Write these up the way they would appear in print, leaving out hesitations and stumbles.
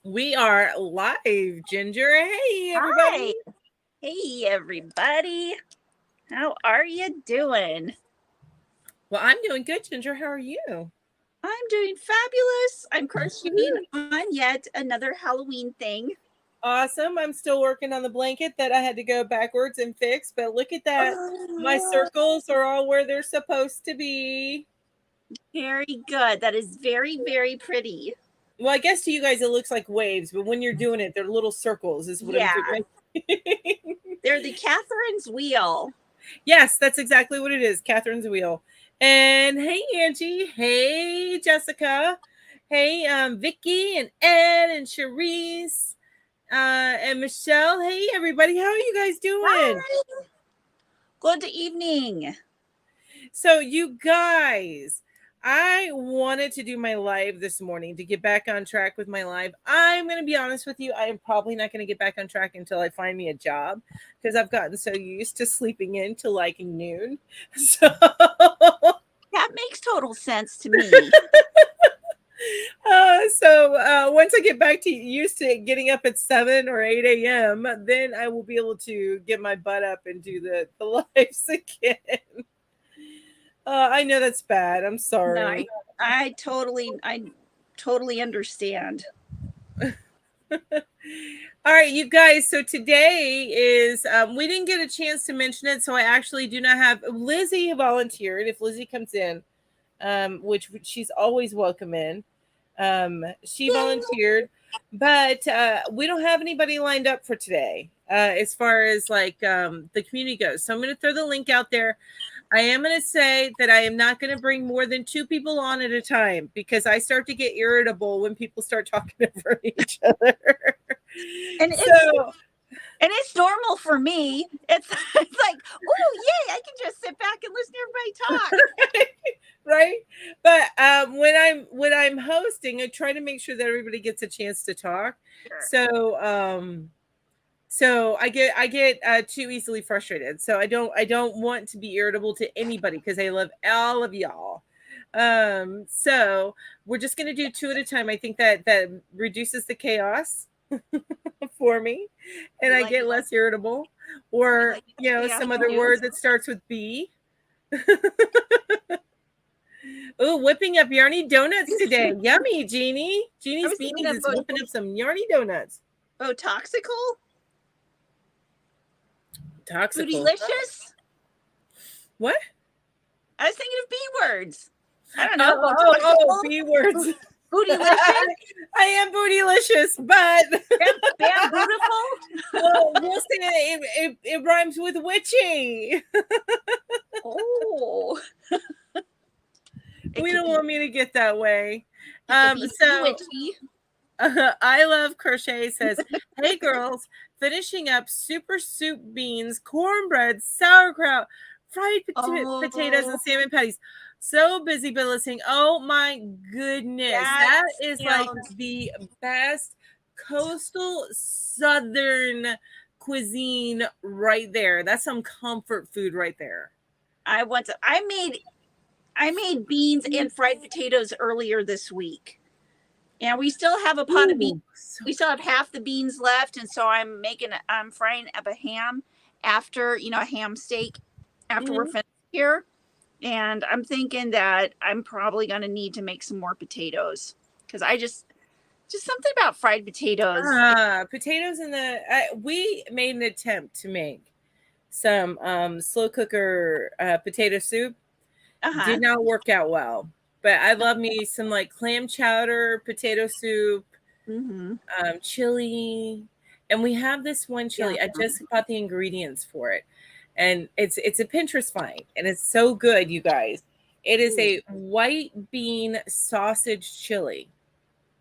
We are live, Ginger. Hey, everybody. Hi. Hey, everybody. How are you doing? Well, I'm doing good, Ginger. How are you? I'm doing fabulous. I'm crocheting Woo. on yet another Halloween thing. Awesome. I'm still working on the blanket that I had to go backwards and fix, but look at that. My Oh, circles are all where they're supposed to be. very good. That is very, very pretty. Well, I guess to you guys it looks like waves, but when you're doing it, they're little circles, is what I'm Yeah, doing. they're the Catherine's wheel. Yes, that's exactly what it is. Catherine's wheel. And hey, Angie. Hey, Jessica. Hey, Vicky and Ed and Cherise. And Michelle. Hey, everybody. How are you guys doing? Hi. Good evening. So, you guys, I wanted to do my live this morning to get back on track with my live. I'm going to be honest with you. I am probably not going to get back on track until I find me a job because I've gotten so used to sleeping in till like noon. So, That makes total sense to me. once I get back to used to getting up at 7 or 8 a.m., then I will be able to get my butt up and do the lives again. I know that's bad. I'm No, sorry. I totally understand. All right, you guys. So today is we didn't get a chance to mention it, so I actually do not have Lizzie volunteered. If Lizzie comes in, which she's always welcome in, she Yay. volunteered, but we don't have anybody lined up for today as far as like the community goes. So I'm going to throw the link out there. I am going to say that I am not going to bring more than 2 people on at a time because I start to get irritable when people start talking over each other. And it's So, and it's normal for me. It's it's like, oh yay, I can just sit back and listen to everybody talk. right? But when I'm hosting, I try to make sure that everybody gets a chance to talk. Sure. So I get too easily frustrated. So I don't want to be irritable to anybody because I love all of y'all. So we're just gonna do 2 at a time. I think that reduces the chaos for me, and We I like get that. less irritable. We Or like that chaos some other too. word that starts with B. Oh, whipping up yarny donuts today. Yummy, Jeannie. I Jeannie's was thinking Beanies of is whipping up some yarny donuts. botoxical, Toxical. bootylicious. What? I was thinking of B words. I don't know, Oh, botoxical, B words. bootylicious, I am bootylicious, but bambootiful. well, we'll say it rhymes with witchy. Oh, it We could don't be. want me to get that way. It could be So witchy. I love crochet says, "Hey girls, finishing up super soup beans, cornbread, sauerkraut, fried potatoes, Oh, and salmon patties. So busy, but listening. Oh my goodness, that that is like sounds. the best coastal southern cuisine right there. That's some comfort food right there. I want to. I made beans and fried potatoes earlier this week. And we still have a pot of beans. Ooh, so We still have half the beans left, and so I'm frying up a ham after, a ham steak after we're good. finished here. And I'm thinking that I'm probably going to need to make some more potatoes because just something about fried potatoes. Potatoes in the we made an attempt to make some slow cooker potato soup. Uh-huh. Did not work out well, but I love me some like clam chowder, potato soup, Mm-hmm. chili, and we have this one Yeah. chili. I just bought the ingredients for it, and it's a Pinterest find, and it's so good, you guys. It is Ooh. a white bean sausage chili.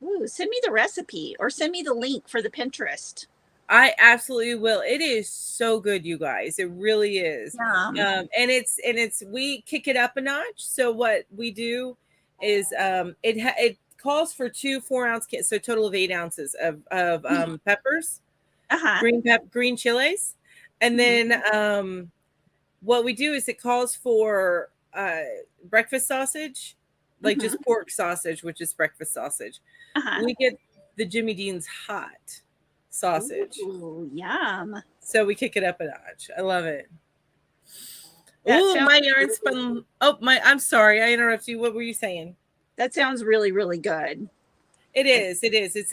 Ooh, send me the recipe or send me the link for the Pinterest. I absolutely will. It is so good, you guys. It really is. Yum. And it's we kick it up a notch. So what we do is it calls for 2 4-ounce cans, so a total of 8 ounces of peppers, Uh-huh. green chilies, and Mm-hmm. then what we do is it calls for breakfast sausage, like Mm-hmm. just pork sausage, which is breakfast sausage. Uh-huh. We get the Jimmy Dean's hot sausage. Ooh, yum. So we kick it up a notch. I love it. That Oh, sounds my yarn spun. Oh, I'm sorry. I interrupted you. What were you saying? that sounds really, really good. It is. It is. It's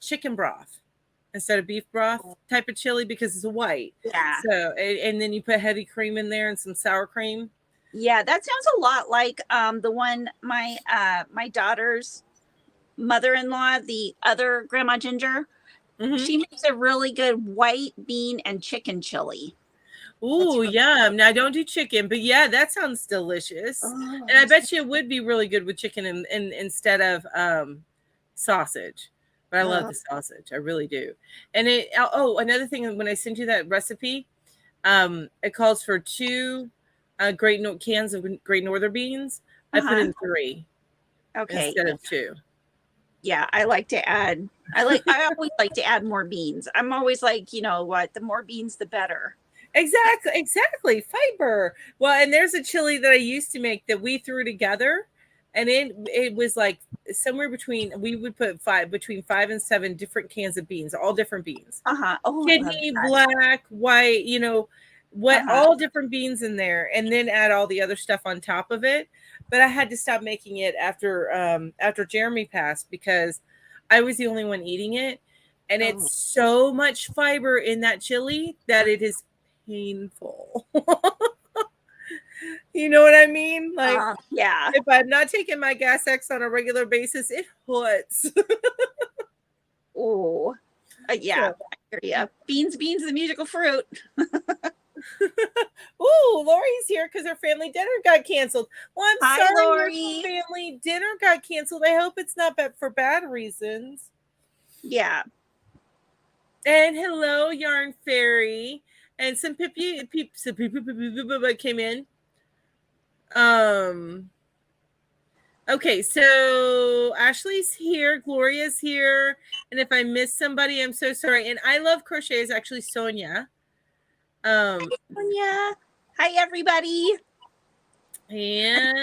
chicken broth instead of beef broth type of chili because it's white. Yeah. So, and then you put heavy cream in there and some sour cream. Yeah, that sounds a lot like the one my daughter's mother-in-law, the other Grandma Ginger. Mm-hmm. She makes a really good white bean and chicken chili. Ooh, yum. Now I don't do chicken, but yeah, that sounds delicious. Oh, And I bet you it would be really good with chicken and instead of sausage. But I love the sausage. I really do. And another thing, when I send you that recipe, it calls for 2 cans of Great Northern beans. I put in 3 instead of 2. Yeah, I always like to add more beans. I'm always like, you know what, the more beans the better. Exactly. Fiber. Well, and there's a chili that I used to make that we threw together, and it was like somewhere between, we would put between 5 and 7 different cans of beans, all different beans. Oh, kidney, black, white, all different beans in there, and then add all the other stuff on top of it. But I had to stop making it after Jeremy passed because I was the only one eating it, and it's so much fiber in that chili that it is painful. You know what I mean? Like, yeah. If I'm not taking my Gas X on a regular basis, it hurts. Oh, yeah. So, I hear you. Beans, the musical fruit. Ooh, Lori's here because her family dinner got canceled. Well, I'm sorry, Lori. Your family dinner got canceled. I hope it's not for bad reasons. Yeah. And hello, Yarn Fairy, and some people came in. Okay, so Ashley's here, Gloria's here, and if I missed somebody, I'm so sorry. And I Love Crochet is actually Sonia. Hi, Sonia. Hi, everybody. And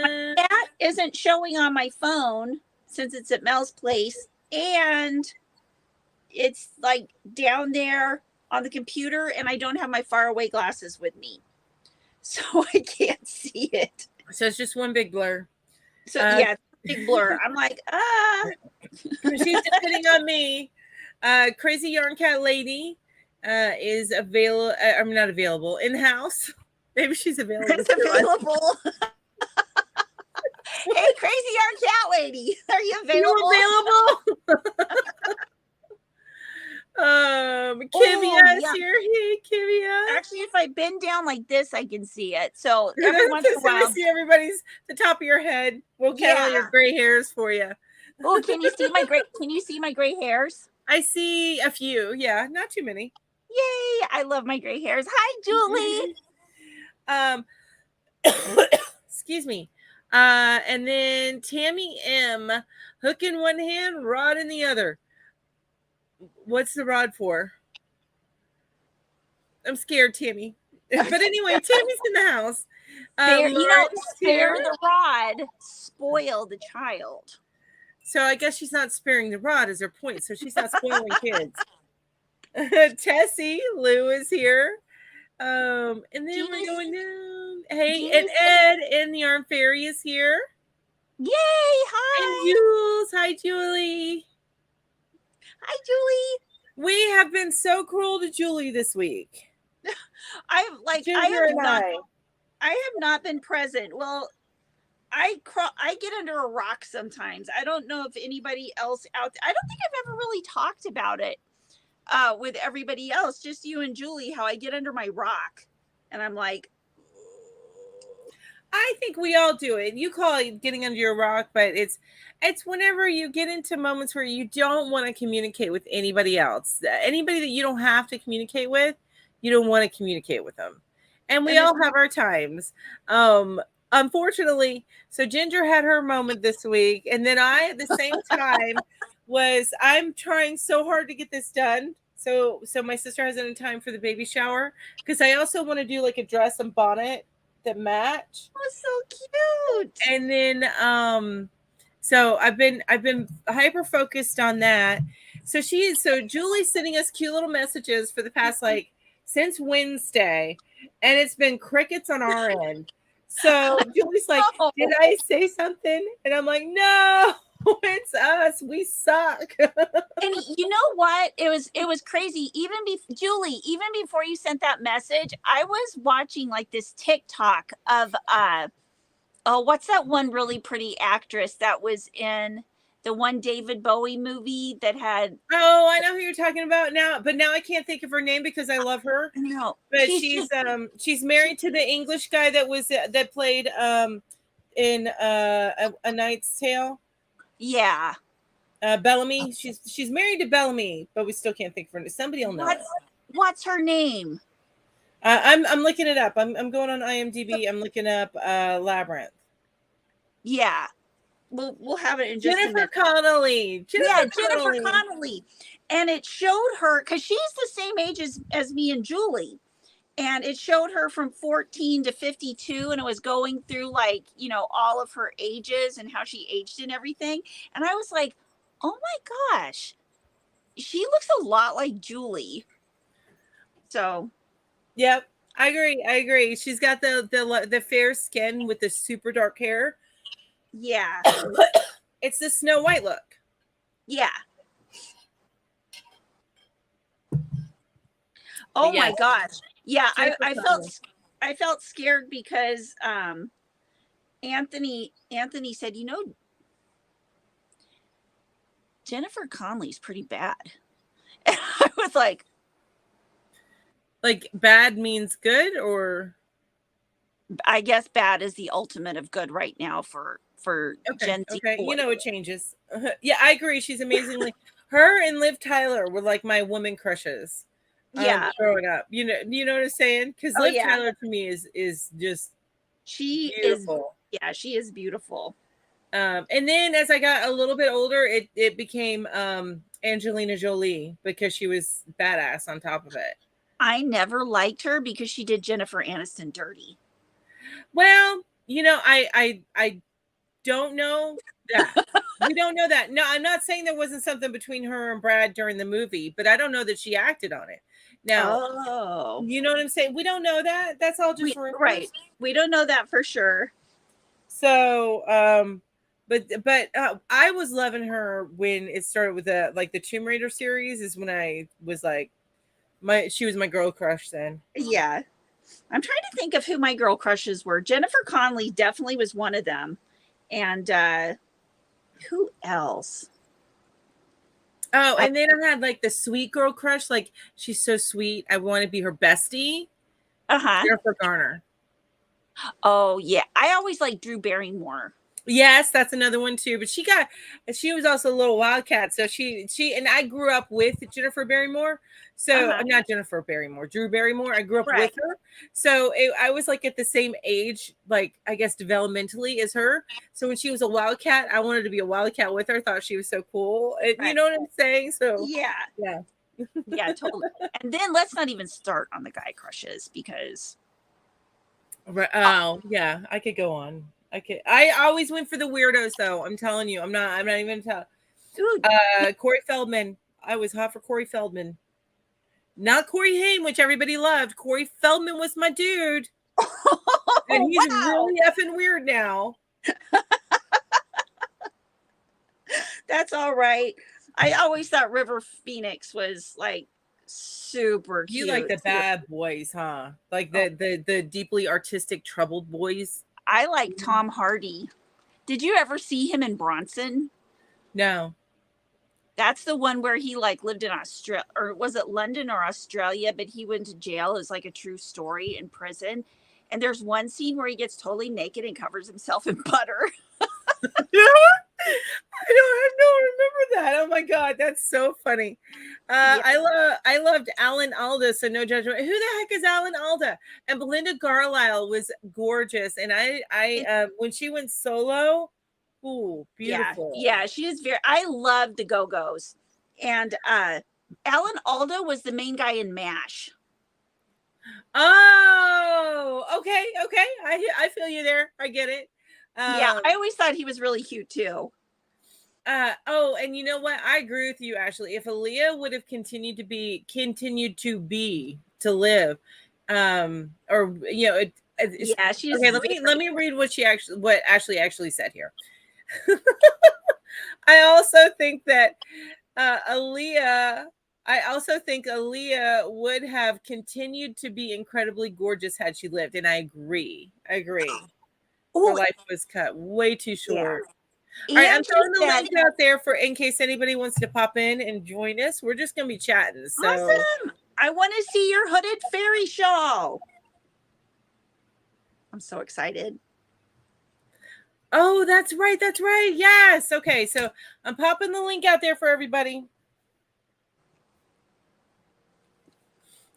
my cat isn't showing on my phone since it's at Mel's place, and it's like down there on the computer, and I don't have my faraway glasses with me, so I can't see it. So it's just one big blur. So yeah, big blur. I'm like, She's depending on me. Crazy Yarn Cat Lady is available. I'm not available in house. Maybe she's available. It's available. Hey, Crazy Yarn Cat Lady, are you available? Kivia's here. Hey, Kivia. Actually, if I bend down like this, I can see it. So every once in a while, see everybody's the top of your head. We'll count all your gray hairs for you. Oh, can you see my gray? Can you see my gray hairs? I see a few. Yeah, not too many. Yay! I love my gray hairs. Hi, Julie. Excuse me. And then Tammy M, hook in one hand, rod in the other. What's the rod for? I'm scared, Tammy. But anyway, Tammy's in the house. Spare the rod, spoil the child. So I guess she's not sparing the rod is her point. So she's not spoiling kids. Tessie, Lou is here. And then we're going down. Hey, and Ed and the Yarn Fairy is here. Yay! Hi. And Jules. Hi, Julie. Hi, Julie. We have been so cruel to Julie this week. I have not been present. Well, I get under a rock sometimes. I don't know if anybody else out there. I don't think I've ever really talked about it with everybody else. Just you and Julie. How I get under my rock, and I'm like, I think we all do it. You call it getting under your rock, but it's whenever you get into moments where you don't want to communicate with anybody else. Anybody that you don't have to communicate with, you don't want to communicate with them. And we all have our times. Unfortunately, so Ginger had her moment this week, and then I at the same time I'm trying so hard to get this done. So my sister has it in time for the baby shower, because I also want to do like a dress and bonnet that match. Oh, so cute. And then So I've been hyper focused on that. So Julie's sending us cute little messages for the past like since Wednesday, and it's been crickets on our end. So Julie's like, "Did I say something?" And I'm like, "No, it's us. We suck." And you know what? It was crazy. Julie, even before you sent that message, I was watching like this TikTok of oh, what's that one really pretty actress that was in the one David Bowie movie that had? Oh, I know who you're talking about now, but now I can't think of her name because I love her. No, But she's married to the English guy that played in a Knight's Tale. Yeah. Bellamy. She's married to Bellamy, but we still can't think of her name. Somebody will know. What's her name? I'm looking it up. I'm going on IMDb. I'm looking up Labyrinth. Yeah. We'll have it in just Jennifer Connelly. Jennifer Connelly. And it showed her because she's the same age as me and Julie. And it showed her from 14 to 52, and it was going through like, you know, all of her ages and how she aged and everything. And I was like, oh my gosh, she looks a lot like Julie. So yep, I agree. She's got the fair skin with the super dark hair. Yeah. It's the Snow White look. Yeah. Oh yes. My gosh. Yeah, I felt scared because Anthony said, you know, Jennifer Connelly's pretty bad. And I was like bad means good, or I guess bad is the ultimate of good right now for Gen Z. Okay, you know it changes. Yeah, I agree. She's amazingly. Her and Liv Tyler were like my woman crushes. Yeah, growing up, you know what I'm saying? Because Liv Tyler to me is just beautiful. She is beautiful. And then as I got a little bit older, it became Angelina Jolie because she was badass on top of it. I never liked her because she did Jennifer Aniston dirty. Well, you know, I don't know that. We don't know that. No, I'm not saying there wasn't something between her and Brad during the movie, but I don't know that she acted on it. Now, you know what I'm saying? We don't know that. That's all just right. We don't know that for sure. So, but I was loving her when it started with the Tomb Raider series. Is when I was like, she was my girl crush then. Yeah, I'm trying to think of who my girl crushes were. Jennifer Connelly definitely was one of them, and who else? Oh, and then I had like the sweet girl crush. Like, she's so sweet. I want to be her bestie. Jennifer Garner. Oh yeah, I always like Drew Barrymore. Yes, that's another one too. But she was also a little wildcat. So she and I grew up with Jennifer Barrymore. So not Jennifer Barrymore, Drew Barrymore. I grew up with her. So I was like at the same age, like I guess developmentally as her. So when she was a wildcat, I wanted to be a wildcat with her. I thought she was so cool. And, you know what I'm saying? So yeah, totally. And then let's not even start on the guy crushes because. Oh yeah, I could go on. I always went for the weirdos though. I'm telling you, I'm not even telling. Corey Feldman. I was hot for Corey Feldman. Not Corey Haim, which everybody loved. Corey Feldman was my dude. And he's really effing weird now. That's all right. I always thought River Phoenix was like super cute. You like the bad boys, huh? Like the deeply artistic troubled boys. I like Tom Hardy. Did you ever see him in Bronson? No. That's the one where he like lived in Australia, or was it London or Australia? But he went to jail. It's like a true story in prison. And there's one scene where he gets totally naked and covers himself in butter. I don't remember that. Oh my god, that's so funny. I loved Alan Alda, so no judgment. Who the heck is Alan Alda? And Belinda Carlisle was gorgeous, and I when she went solo, ooh, beautiful. Yeah, she is very. I love the Go-Go's, and Alan Alda was the main guy in MASH. Oh, okay. I feel you there. I get it. Yeah, I always thought he was really cute too. Oh, and you know what? I agree with you, Ashley. If Aaliyah would have continued to live, or Yeah, she's okay. Let me read what Ashley actually said here. I also think that Aaliyah. I also think Aaliyah would have continued to be incredibly gorgeous had she lived, and I agree. Her life was cut way too short. Yeah. All right, I'm And throwing the link out there for in case anybody wants to pop in and join us. We're just gonna be chatting. So awesome. I want to see your hooded fairy shawl. I'm so excited. oh, that's right. That's right. Yes. Okay. So I'm popping the link out there for everybody.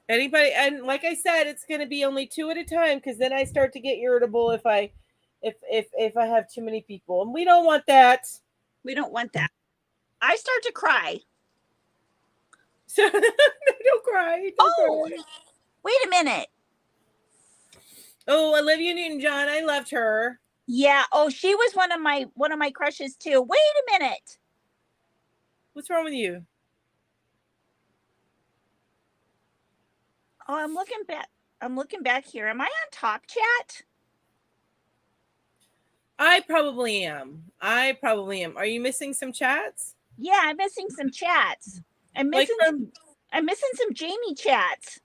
Anybody, and like I said, it's going to be only 2 at a time because then I start to get irritable if I have too many people, and we don't want that. We don't want that. I start to cry. So don't cry. Don't cry. Wait a minute. Oh, Olivia Newton-John, I loved her. Yeah. Oh, she was one of my crushes too. Wait a minute. What's wrong with you? Oh, I'm looking back here. Am I on Top Chat? I probably am. Are you missing some chats? Yeah, I'm missing some chats. I'm missing some Jamie chats.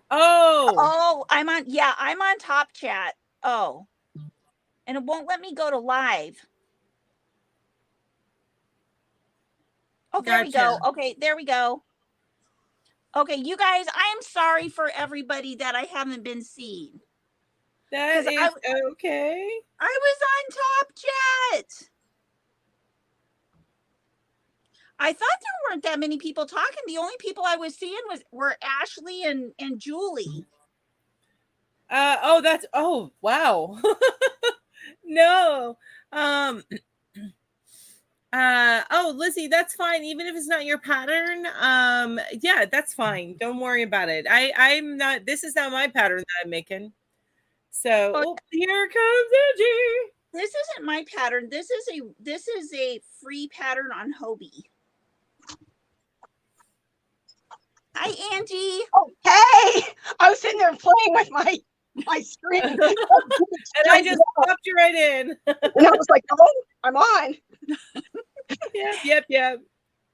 Oh, I'm on Top Chat. Oh. And it won't let me go to live. Oh, there we go. Okay, there we go. Okay, you guys, I'm sorry for everybody that I haven't been seeing. That is okay. I was on Top Chat. I thought there weren't that many people talking. The only people I was seeing were Ashley and Julie. Oh wow. No. Lizzie, that's fine. Even if it's not your pattern, yeah, that's fine. Don't worry about it. I'm not. This is not my pattern that I'm making. So here comes Angie. This isn't my pattern. This is a free pattern on Hobie. Hi, Angie. Oh, hey! I was sitting there playing with my screen, and I just popped you right in. And I was like, "Oh, I'm on." Yep.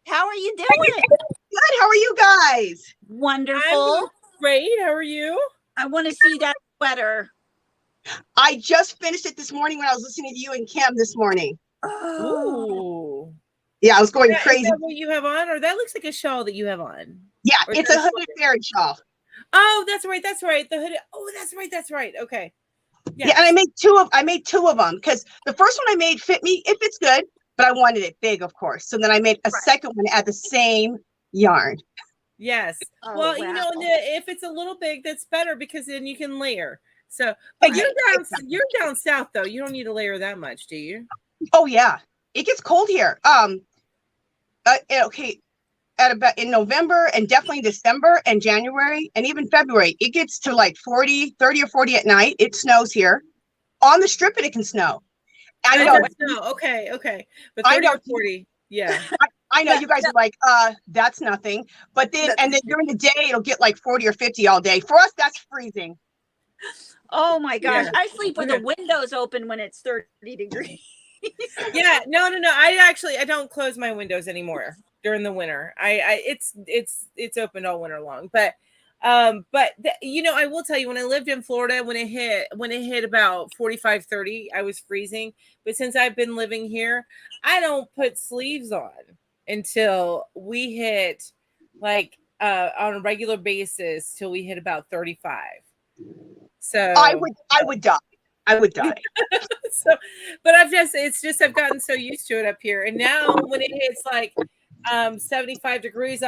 How are you doing? Good. How are you guys? Wonderful. I'm great. How are you? I want to see that sweater. I just finished it this morning when I was listening to you and Kim this morning. Oh. Yeah, I was going crazy. Is that what you have on? Or that looks like a shawl that you have on. Yeah, it's a hooded fairy shawl. Oh, that's right. The hooded. Oh, that's right. Okay. Yes. Yeah, and I made two of them because the first one I made fit me. It fits good, but I wanted it big, of course. So then I made a second one at the same yarn. Yes. Oh, well, wow. if it's a little big, that's better because then you can layer. So, but you're down south though. You don't need to layer that much, do you? Oh yeah, it gets cold here. Okay, in November and definitely December and January and even February, it gets to like 30 or 40 at night. It snows here. On the strip, it can snow. I know. Okay. But 30 or 40, yeah. I know you guys are like, that's nothing. But then during the day, it'll get like 40 or 50 all day. For us, that's freezing. Oh my gosh. Yeah. I sleep with the windows open when it's 30 degrees. Yeah, no. I don't close my windows anymore during the winter. It's open all winter long. But I will tell you, when I lived in Florida, when it hit about 45, 30, I was freezing. But since I've been living here, I don't put sleeves on until we hit like on a regular basis till we hit about 35. So I would die. So, but I've gotten so used to it up here. And now when it hits like 75 degrees,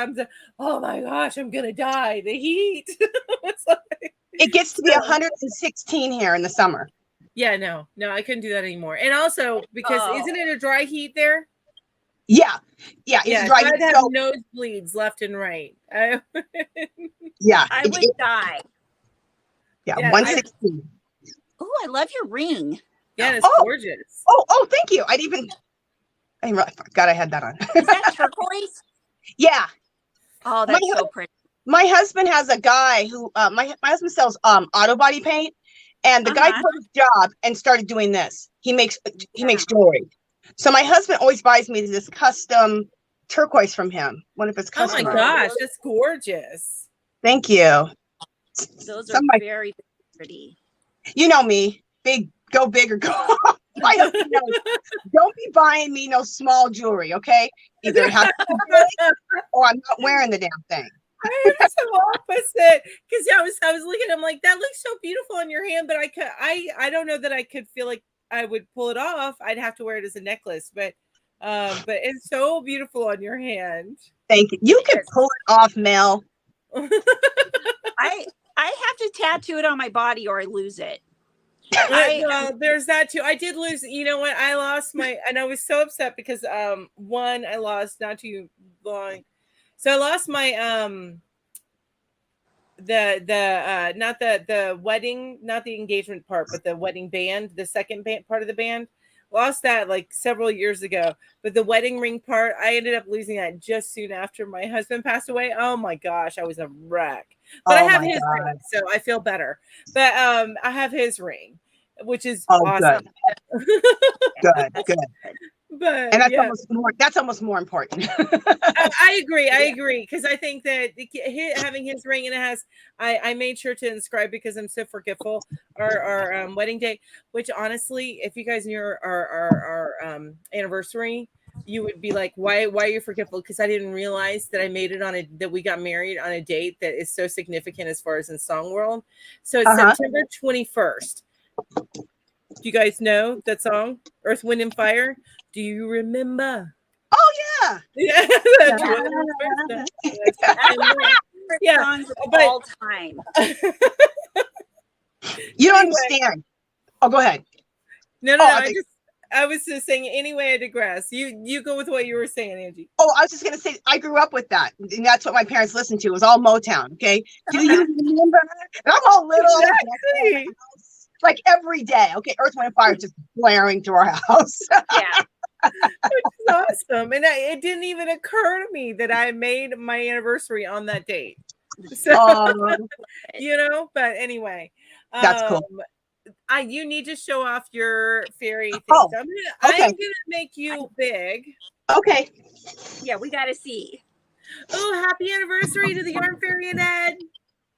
oh my gosh, I'm gonna die. The heat. It gets to be 116 here in the summer. Yeah, no, I couldn't do that anymore. And also because isn't it a dry heat there? Yeah, it's dry. I'd have nosebleeds left and right. I would die. Yeah, 116. Oh, I love your ring. Yeah, it's gorgeous. Oh, thank you. I forgot I had that on. Is that turquoise? Yeah. Oh, that's so pretty. My husband has a guy who my husband sells auto body paint, and the guy quit his job and started doing this. He makes jewelry. So my husband always buys me this custom turquoise from him. One of his customers. Oh my gosh, that's gorgeous. Thank you. Those are very pretty. You know me, go big or go home. My husband knows, don't be buying me no small jewelry, okay? Either it has to be big or I'm not wearing the damn thing. I'm so opposite, because I was looking. I'm like, that looks so beautiful on your hand, but I don't know that I could feel like I would pull it off. I'd have to wear it as a necklace, but it's so beautiful on your hand. Thank you. You can pull it off, Mel. I have to tattoo it on my body or I lose it. There's that too. I did lose. You know what? I lost and I was so upset because one, I lost not too long. So I lost my not the wedding, not the engagement part, but the wedding band, the second part of the band. Lost that like several years ago. But the wedding ring part, I ended up losing that just soon after my husband passed away. Oh my gosh, I was a wreck. But I have his ring, so I feel better. But I have his ring, which is awesome. Good. But and that's almost more important. I agree because I think that having his ring, and it has I made sure to inscribe, because I'm so forgetful, our wedding date, which honestly, if you guys knew our anniversary, you would be like, why are you forgetful? Because I didn't realize that I made it that we got married on a date that is so significant as far as in song world. So it's September 21st. Do you guys know that song, Earth, Wind, and Fire? Do you remember? Oh yeah. Songs of all time. You don't understand. Oh, go ahead. No. I was just saying. Anyway, I digress. You go with what you were saying, Angie. Oh, I was just gonna say I grew up with that, and that's what my parents listened to. It was all Motown. Okay. Do you remember? And I'm all little. Exactly. Like every day. Okay, Earth, Wind, and Fire just blaring through our house. Yeah. Which is awesome. And it didn't even occur to me that I made my anniversary on that date. So, but anyway. That's cool. You need to show off your fairy things. I'm gonna make you big. Okay. Yeah, we gotta see. Oh, happy anniversary to the Yarn Fairy and Ed.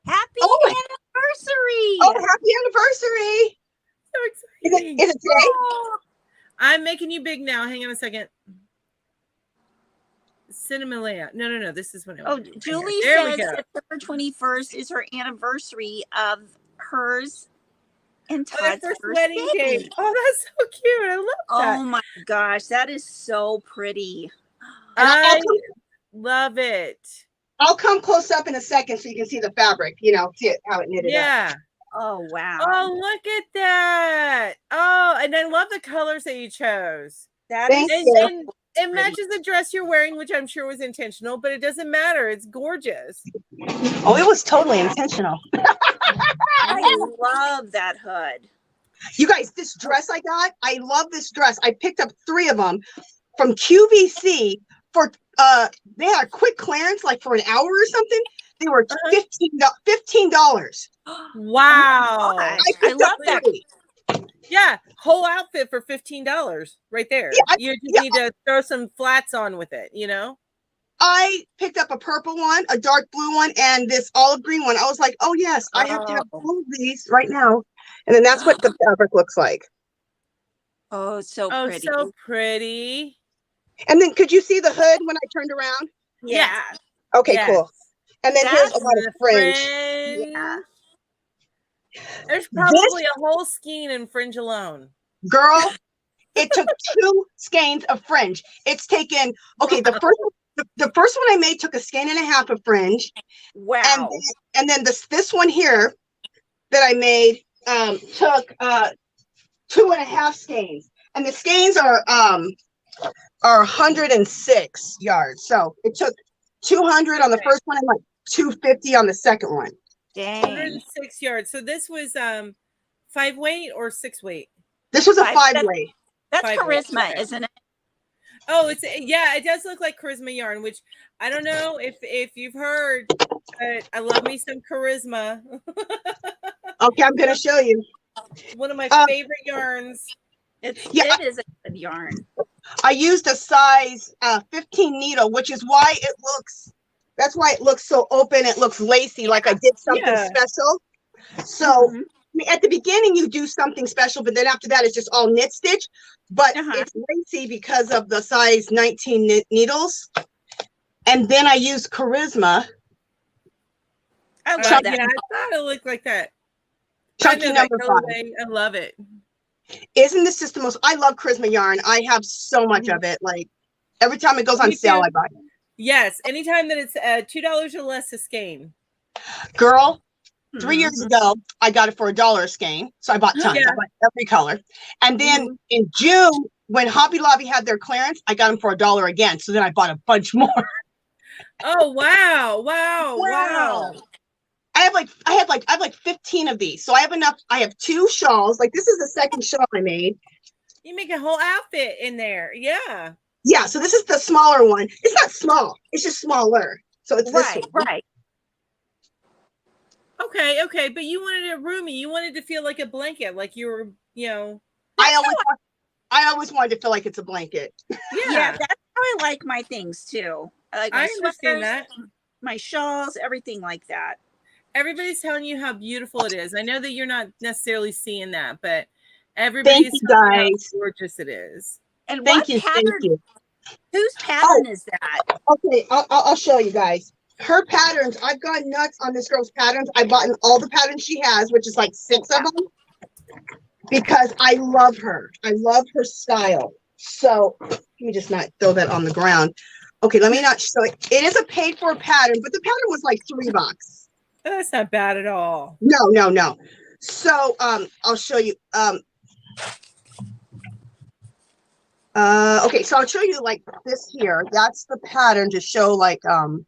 Happy anniversary! Oh, happy anniversary! So exciting! Is it today? Oh. I'm making you big now. Hang on a second. Cinemalea. No. This is when. Julie says September 21st is her anniversary of hers and Todd's first wedding day. Oh, that's so cute! I love that. Oh my gosh, that is so pretty. I love it. I'll come close up in a second so you can see the fabric. See how it knitted up. Yeah. Oh wow. Oh, look at that. Oh, and I love the colors that you chose. It matches the dress you're wearing, which I'm sure was intentional, but it doesn't matter. It's gorgeous. Oh, it was totally intentional. I love that hood. You guys, this dress I love this dress. I picked up 3 of them from QVC for they had a quick clearance, like for an hour or something. They were $15. Wow. I love that. Yeah, whole outfit for $15 right there. Yeah, you just need to throw some flats on with it, I picked up a purple one, a dark blue one, and this olive green one. I was like, oh yes, I have to have all of these right now. And then that's what the fabric looks like. Oh, so pretty. Oh, so pretty. And then could you see the hood when I turned around? Yeah. Okay, cool. And then here's a lot of fringe. Yeah. There's probably a whole skein in fringe alone. Girl, it took 2 skeins of fringe. It's taken, the first one I made took a skein and a half of fringe. Wow. And then this one here that I made took 2.5 skeins. And the skeins are 106 yards. So it took 200 on the first one and like 250 on the second one. Dang. 106 yards. So this was 5 weight or 6 weight? This was a 5 weight. That's charisma, isn't it? Oh, yeah, it does look like charisma yarn, which I don't know if you've heard, but I love me some charisma. Okay, I'm gonna show you. One of my Um, favorite yarns. yeah, It is a good yarn. I used a size 15 needle, which is why it looks. That's why it looks so open. It looks lacy, like I did something special. So Mhm. I mean, at the beginning, you do something special, but then after that, it's just all knit stitch. But it's lacy because of the size 19 needles. And then I use charisma. I love that. Yeah, I thought it looked like that. Chunky number 5. I love it. Isn't this just the most? I love charisma yarn. I have so much of it. Like every time it goes on sale, I buy it. Yes, anytime that it's $2 or less a skein. Girl, 3 years ago, I got it for $1 a skein. So I bought tons. I bought every color. And then in June, when Hobby Lobby had their clearance, I got them for $1 again. So then I bought a bunch more. Oh wow. I have like 15 of these. So I have enough. I have 2 shawls. Like this is the second shawl I made. You make a whole outfit in there. Yeah. Yeah. So this is the smaller one. It's not small. It's just smaller. So it's right. Okay. But you wanted it roomy. You wanted to feel like a blanket, like you were, I always wanted to feel like it's a blanket. Yeah, that's how I like my things too. I like my understand that. My shawls, everything like that. Everybody's telling you how beautiful it is. I know that you're not necessarily seeing that, but everybody's telling you how gorgeous it is. And thank you. Whose pattern is that? Okay, I'll show you guys. Her patterns, I've gone nuts on this girl's patterns. I bought in all the patterns she has, which is like 6 of them, because I love her. I love her style. So let me just not throw that on the ground. Okay, let me not show it. It is a paid for pattern, but the pattern was like $3. That's not bad at all. No. So I'll show you. Okay, so I'll show you like this here. That's the pattern to show like the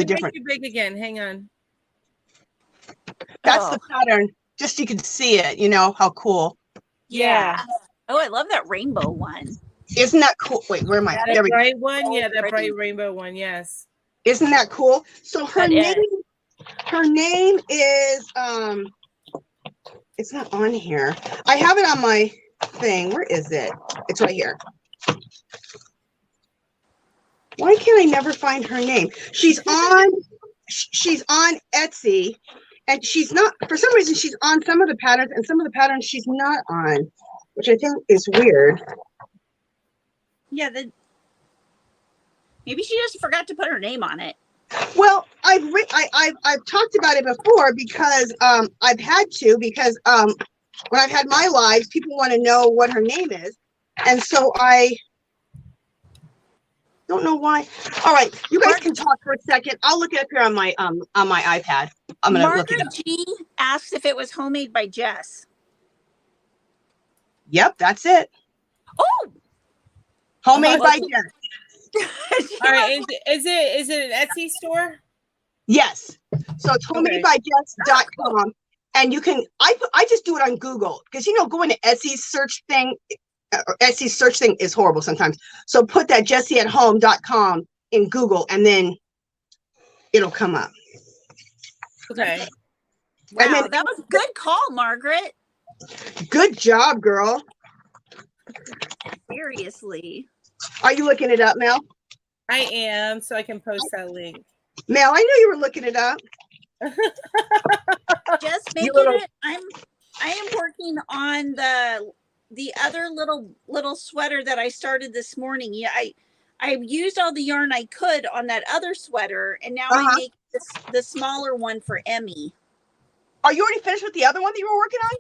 difference. Make you big again. Hang on. That's the pattern. Just so you can see it. You know how cool. Yeah. Oh, I love that rainbow one. Isn't that cool? Wait, where am I? That bright one. Yeah, that bright rainbow one. Yes. Isn't that cool? So her name is it's not on here. I have it on my thing. Where is it? It's right here. Why can't I never find her name? She's on Etsy, and she's not, for some reason she's on some of the patterns, and some of the patterns she's not on, which I think is weird. Yeah, maybe she just forgot to put her name on it. Well, I've talked about it before because I've had to, because when I've had my lives, people want to know what her name is, and so I don't know why. All right, you guys can talk for a second. I'll look it up here on my iPad. I'm gonna look it up. G asks if it was homemade by Jess. Yep, that's it. Oh, homemade by Jess. All right, is it an Etsy store? Yes. So it's homemadebygess.com, and you can. I just do it on Google because going to Etsy's search thing. Etsy's search thing is horrible sometimes. So put that jessieathome.com in Google, and then it'll come up. Okay. Wow, and then, that was a good call, Margaret. Good job, girl. Seriously. Are you looking it up, Mel? I am, so I can post that link. Mel, I knew you were looking it up. Just making it. I am working on the other little sweater that I started this morning. Yeah, I used all the yarn I could on that other sweater, and now I make the smaller one for Emmy. Are you already finished with the other one that you were working on?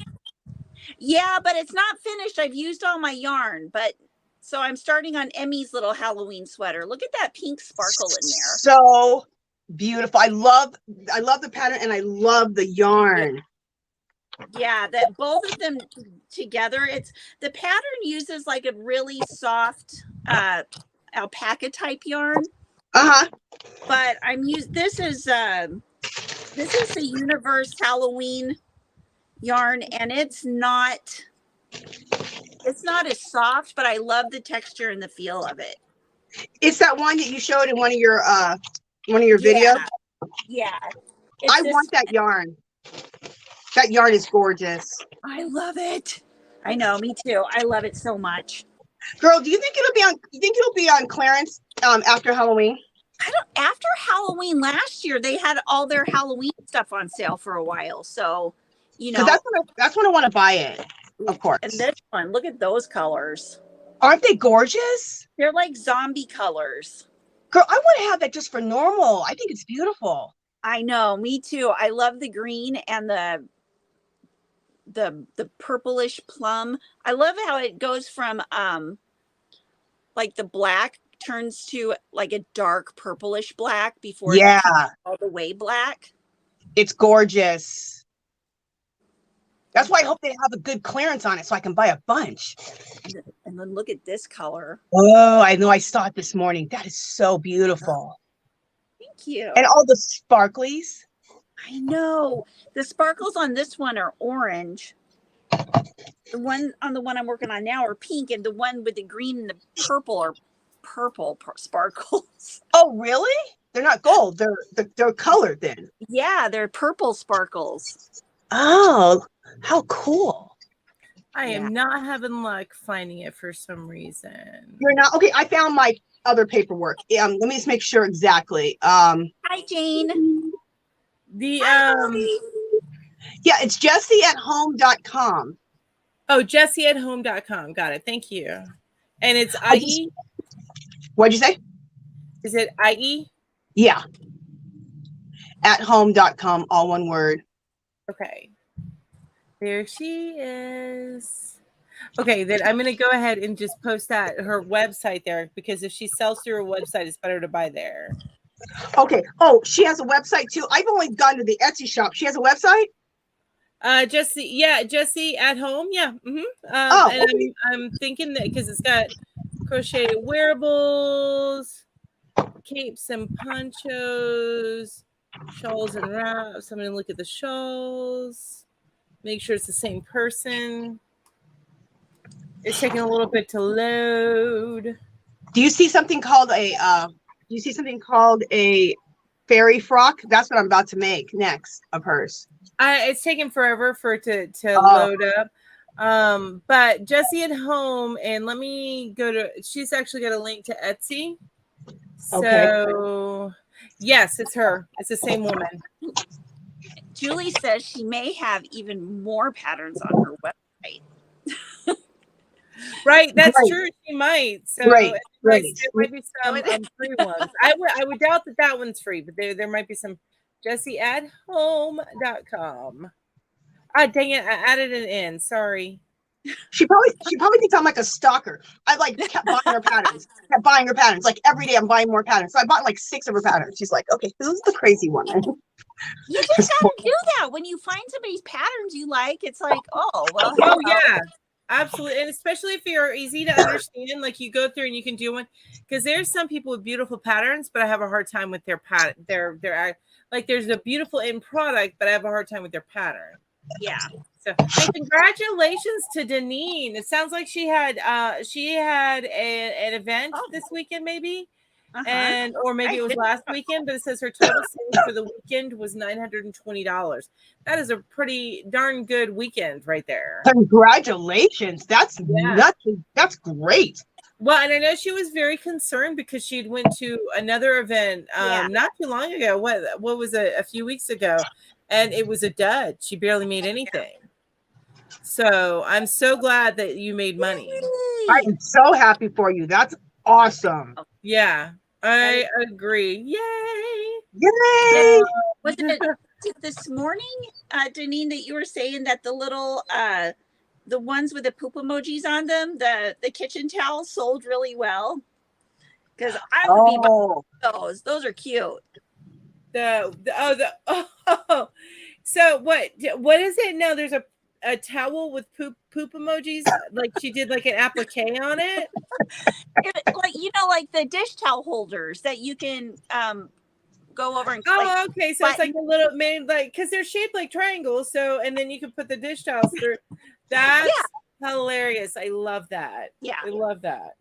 Yeah, but it's not finished. I've used all my yarn, but so I'm starting on Emmy's little Halloween sweater. Look at that pink sparkle in there. So beautiful. I love the pattern, and I love the yarn. Yeah, that both of them together. It's the pattern uses like a really soft alpaca type yarn. But this is the Universe Halloween yarn, and it's not It's not as soft, but I love the texture and the feel of it. It's that one that you showed in one of your videos. Yeah. I want that yarn. That yarn is gorgeous. I love it. I know, me too. I love it so much. Girl, do you think it'll be on clearance after Halloween? After Halloween last year, they had all their Halloween stuff on sale for a while. So, you know, that's when I want to buy it, of course. And this one, look at those colors. Aren't they gorgeous? They're like zombie colors. Girl, I want to have that just for normal. I think it's beautiful. I know, me too. I love the green and the purplish plum. I love how it goes from like the black turns to like a dark purplish black before it all the way black. It's gorgeous. That's why I hope they have a good clearance on it so I can buy a bunch. And then look at this color. Oh, I know. I saw it this morning. That is so beautiful. Thank you. And all the sparklies. I know. The sparkles on this one are orange. The one I'm working on now are pink, and the one with the green and the purple are purple sparkles. Oh, really? They're not gold. They're colored then. Yeah, they're purple sparkles. Oh, how cool. I am not having luck finding it for some reason. You're not? Okay, I found my other paperwork. Let me just make sure exactly. Hi, Jane. Yeah, it's jessieathome.com. Oh, jessieathome.com. Got it. Thank you. And it's IE? What'd you say? Is it IE? Yeah. Athome.com, all one word. Okay. There she is. Okay, then I'm going to go ahead and just post her website there, because if she sells through her website, it's better to buy there. Okay. Oh, she has a website too. I've only gone to the Etsy shop. She has a website? Jessie at home. Yeah. Mm-hmm. And okay. I'm thinking that because it's got crocheted wearables, capes and ponchos, shawls and wraps. I'm going to look at the shawls. Make sure it's the same person. It's taking a little bit to load. Do you see something called a fairy frock? That's what I'm about to make next of hers. It's taken forever for it to load up. But Jessie at Home, and let me go to. She's actually got a link to Etsy. So yes, it's her. It's the same woman. Julie says she may have even more patterns on her website. Right, that's true. She might. So there might be some free ones. I would doubt that one's free, but there might be some. jessieathome.com. Ah, dang it! I added it in. Sorry. She probably thinks I'm like a stalker. I kept buying her patterns. Like every day I'm buying more patterns. So I bought like 6 of her patterns. She's like, okay, who's the crazy one? You just gotta do that. When you find somebody's patterns you like, it's like, oh, well. Oh, yeah. Absolutely. And especially if you're easy to understand, like you go through and you can do one. Because there's some people with beautiful patterns, but I have a hard time with their pattern. They're like, there's a beautiful end product, but I have a hard time with their pattern. Yeah. So, and congratulations to Deneen. It sounds like she had an event this weekend, maybe, or maybe it was last weekend. But it says her total sales for the weekend was $920. That is a pretty darn good weekend right there. Congratulations! That's nuts. That's great. Well, and I know she was very concerned because she'd went to another event not too long ago. What was it? A few weeks ago. And it was a dud. She barely made anything. So I'm so glad that you made money. I'm so happy for you. That's awesome. Yeah, I agree. Yay! Yay! Was it this morning, Deneen, that you were saying that the little the ones with the poop emojis on them, the kitchen towels sold really well? Because I would be buying those. Those are cute. So what is it now? There's a towel with poop emojis, like she did like an applique on it. Like the dish towel holders that you can go over and okay, so it's like a little made like because they're shaped like triangles, so and then you can put the dish towels through. That's Hilarious. I love that. Yeah. I love that.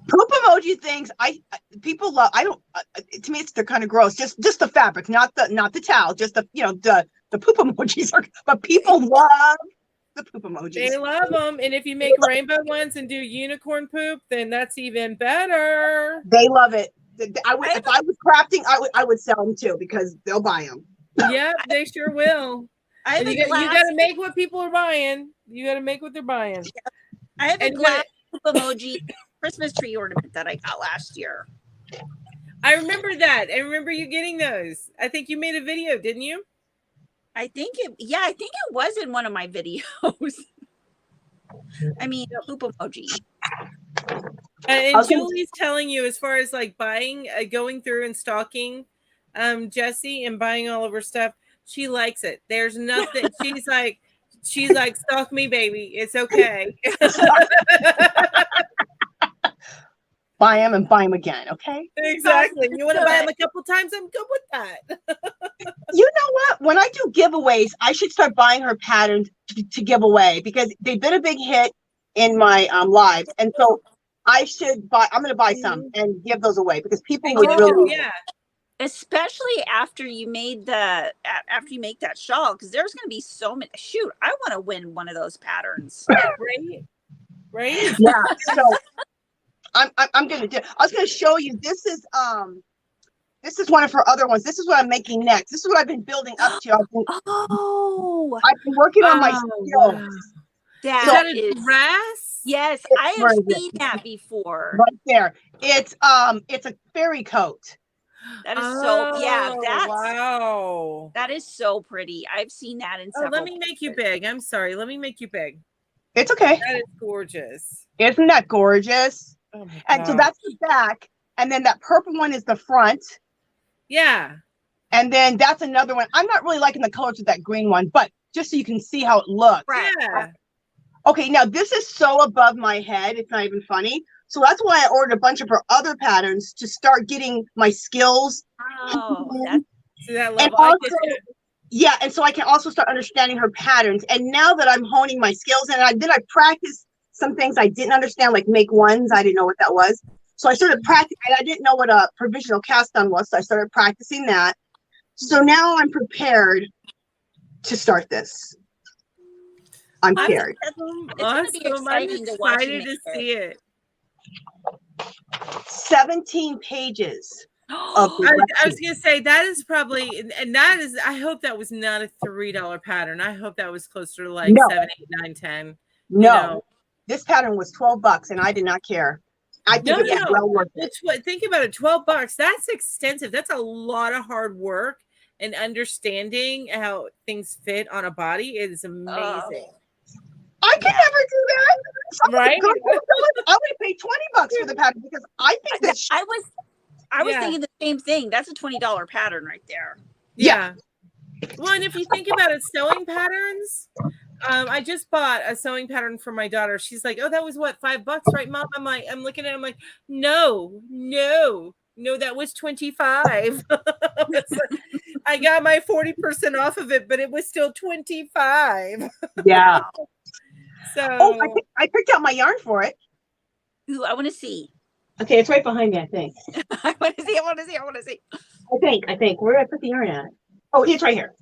Poop emoji things. People love. I don't. To me, they're kind of gross. Just the fabric, not the towel. Just the poop emojis are. But people love the poop emojis. They love them, and if you make rainbow ones and do unicorn poop, then that's even better. They love it. If I was crafting, I would sell them too because they'll buy them. Yep, they sure will. You got to make what people are buying. You got to make what they're buying. I have a glass poop emoji Christmas tree ornament that I got last year. I remember that. I remember you getting those. I think you made a video, didn't you? I think it was in one of my videos. I mean, poop emoji. And Julie's telling you, as far as like buying, going through and stalking Jessie and buying all of her stuff, she likes it. There's nothing. She's like, stalk me, baby. It's okay. Buy them and buy them again, okay? Exactly. You want to buy them a couple times? I'm good with that. You know what? When I do giveaways, I should start buying her patterns to give away because they've been a big hit in my lives, and so I should buy. I'm going to buy some and give those away because people would really. Yeah. Especially after you make that shawl, because there's going to be so many. Shoot, I want to win one of those patterns. Right? Yeah. So. I'm gonna do. I was gonna show you. This is one of her other ones. This is what I'm making next. This is what I've been building up to. I've been working on my skills. Wow. That is dress. Yes, I have seen that before. Right there. It's a fairy coat. That is wow. That is so pretty. I've seen that in several. Let me make you big. I'm sorry. Let me make you big. It's okay. That is gorgeous. Isn't that gorgeous? Oh and so that's the back, and then that purple one is the front. Yeah. And then that's another one. I'm not really liking the colors of that green one, but just so you can see how it looks. Right. Yeah. Okay, now this is so above my head, it's not even funny. So that's why I ordered a bunch of her other patterns to start getting my skills. Oh, to that level. Yeah, and so I can also start understanding her patterns. And now that I'm honing my skills, and I practiced some things I didn't understand, like make ones. I didn't know what that was. So I started practicing. I didn't know what a provisional cast on was. So I started practicing that. So now I'm prepared to start this. I'm prepared. Awesome. I'm excited to see it. 17 pages. I was gonna say that is probably, and that is. I hope that was not a $3 pattern. I hope that was closer to like 7, 8, 9, 10. No. This pattern was $12 and I did not care. I think it was well worth it. Think about it, $12. That's extensive. That's a lot of hard work and understanding how things fit on a body. It is amazing. I can never do that. Right? I would pay $20 for the pattern because I think that I was thinking the same thing. That's a $20 pattern right there. Yeah. Well, and if you think about it, sewing patterns. I just bought a sewing pattern for my daughter. She's like, "Oh, that was what, $5, right, Mom?" I'm looking at it, I'm like, no, that was $25. I got my 40% off of it, but it was still $25. Yeah. So I picked out my yarn for it. Ooh, I want to see. Okay, it's right behind me, I think. I want to see. I think. Where did I put the yarn at? Oh, it's right here.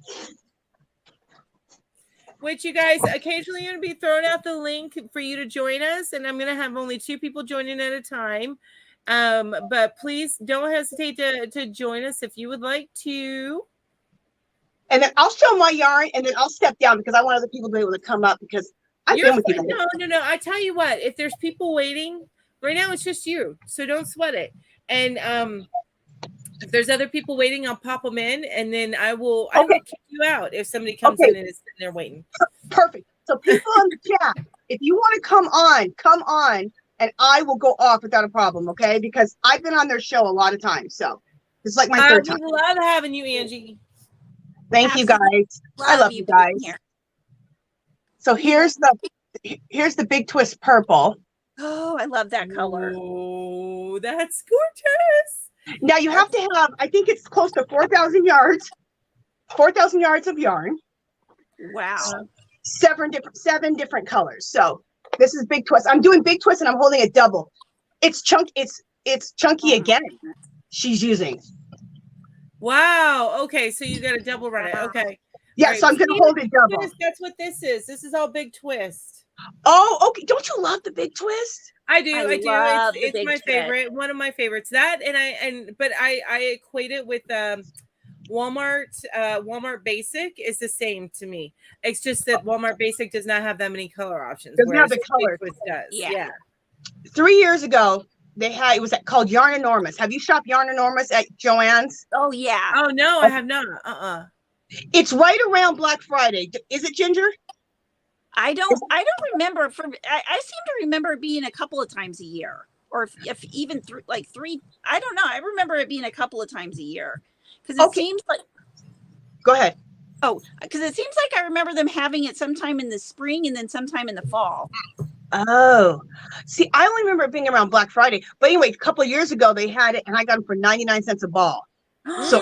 Which you guys occasionally going to be throwing out the link for you to join us, and I'm going to have only 2 people joining at a time. But please don't hesitate to join us if you would like to. And then I'll show my yarn, and then I'll step down because I want other people to be able to come up because I've been with you. No. I tell you what, if there's people waiting right now, it's just you, so don't sweat it. And if there's other people waiting, I'll pop them in, and then I will kick you out if somebody comes in and is sitting there waiting. Perfect. So people in the chat, if you want to come on, and I will go off without a problem, okay? Because I've been on their show a lot of times, so it's like my third time. We love having you, Angie. Thank you, guys. I love you guys. So here's the big twist purple. Oh, I love that color. Oh, that's gorgeous. Now you have to have, I think it's close to 4,000 yards. 4,000 yards of yarn. Wow. seven different colors. So this is big twist. I'm doing big twist and I'm holding a double. It's chunky again. She's using. Wow. Okay, so you got to double run it. Okay. Yeah, All right. so I'm gonna hold it double. Twist, that's what this is. This is all big twist. Oh, okay. Don't you love the big twist? I do. I do. It's my twist. favorite. One of my favorites. That but I equate it with Walmart. Walmart Basic is the same to me. It's just that Walmart Basic does not have that many color options. Doesn't have the colors. Big Twist does. Yeah. 3 years ago, it was called Yarn Enormous. Have you shopped Yarn Enormous at Joann's? Oh yeah. Oh no, I have not. It's right around Black Friday. Is it, Ginger? I don't remember. I seem to remember it being a couple of times a year, or if even three. I don't know. I remember it being a couple of times a year because it seems like. Go ahead. Oh, because it seems like I remember them having it sometime in the spring and then sometime in the fall. Oh, see, I only remember it being around Black Friday. But anyway, a couple of years ago they had it, and I got them for 99 cents a ball. So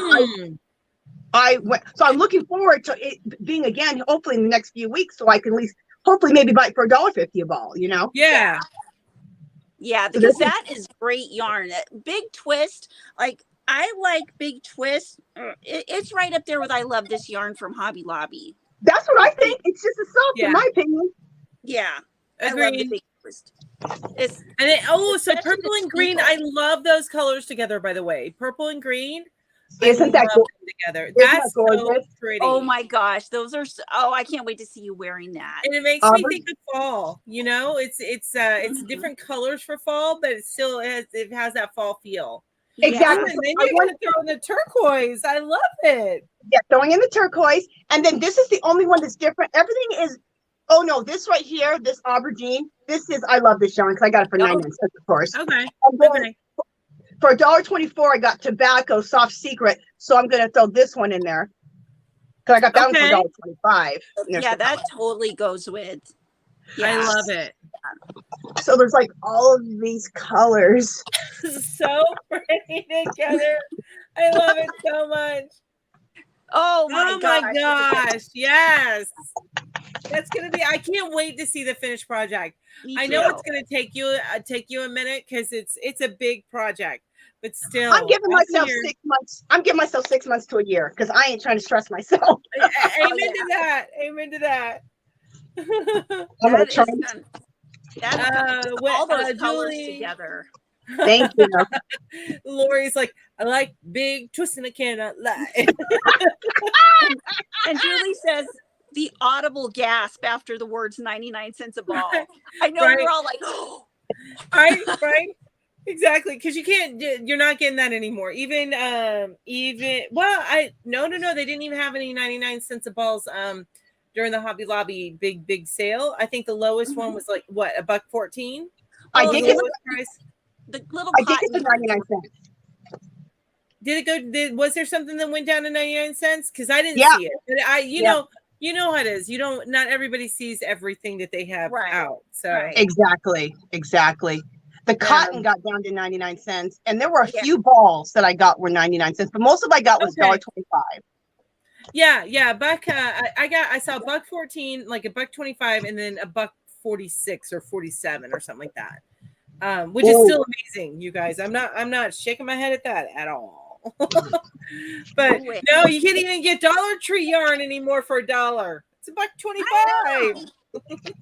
I went. So I'm looking forward to it being again, hopefully in the next few weeks, so I can at least hopefully maybe buy it for $1.50 a ball. You know? Yeah. Yeah, because that is great yarn. Big Twist, like I like Big Twist. It's right up there with I love this yarn from Hobby Lobby. That's what I think. It's just a soft, in my opinion. Yeah. Agreed. I love the Big Twist. So purple and green. I love those colors together, by the way. Purple and green. Isn't that cool? Together. That's so pretty. Oh my gosh, those are I can't wait to see you wearing that. And it makes me think of fall. You know, it's different colors for fall, but it still has that fall feel. Exactly. And then you're going to throw in the turquoise. I love it. Yeah, throwing in the turquoise, and then this is the only one that's different. Everything is. Oh no, this right here, this aubergine. This is. I love this yarn because I got it for 99 cents, of course. Okay. Okay. For $1.24, I got Tobacco Soft Secret, so I'm going to throw this one in there because I got that one for $1.25. Yeah, that totally goes with. Yeah. I love it. So there's like all of these colors. So pretty together. I love it so much. Oh my gosh. Yes. That's gonna be. I can't wait to see the finished project. I know it's gonna take you a minute because it's a big project, but still, I'm giving myself 6 months. I'm giving myself 6 months to a year because I ain't trying to stress myself. Amen to that. Amen to that. I'm gonna try. All those colors together. Thank you. Lori's like, I like big twist and I cannot lie. and Julie says the audible gasp after the words 99 cents a ball. I know we're all like, oh. Right. Exactly. Because you're not getting that anymore. Even, no, they didn't even have any 99 cents a balls during the Hobby Lobby big sale. I think the lowest one was like, what, $1.14? I did get the little I did get the 99 cents. Did it go? Was there something that went down to 99 cents? Because I didn't see it. But you know how it is. Not everybody sees everything that they have out. So exactly. The cotton got down to 99 cents, and there were a few balls that I got were 99 cents, but most of I got was $1.25. Yeah. I saw $1.14, like $1.25, and then $1.46 or 47 or something like that. Which is still amazing, you guys. I'm not shaking my head at that at all. But no, you can't even get Dollar Tree yarn anymore for $1. It's $1.25.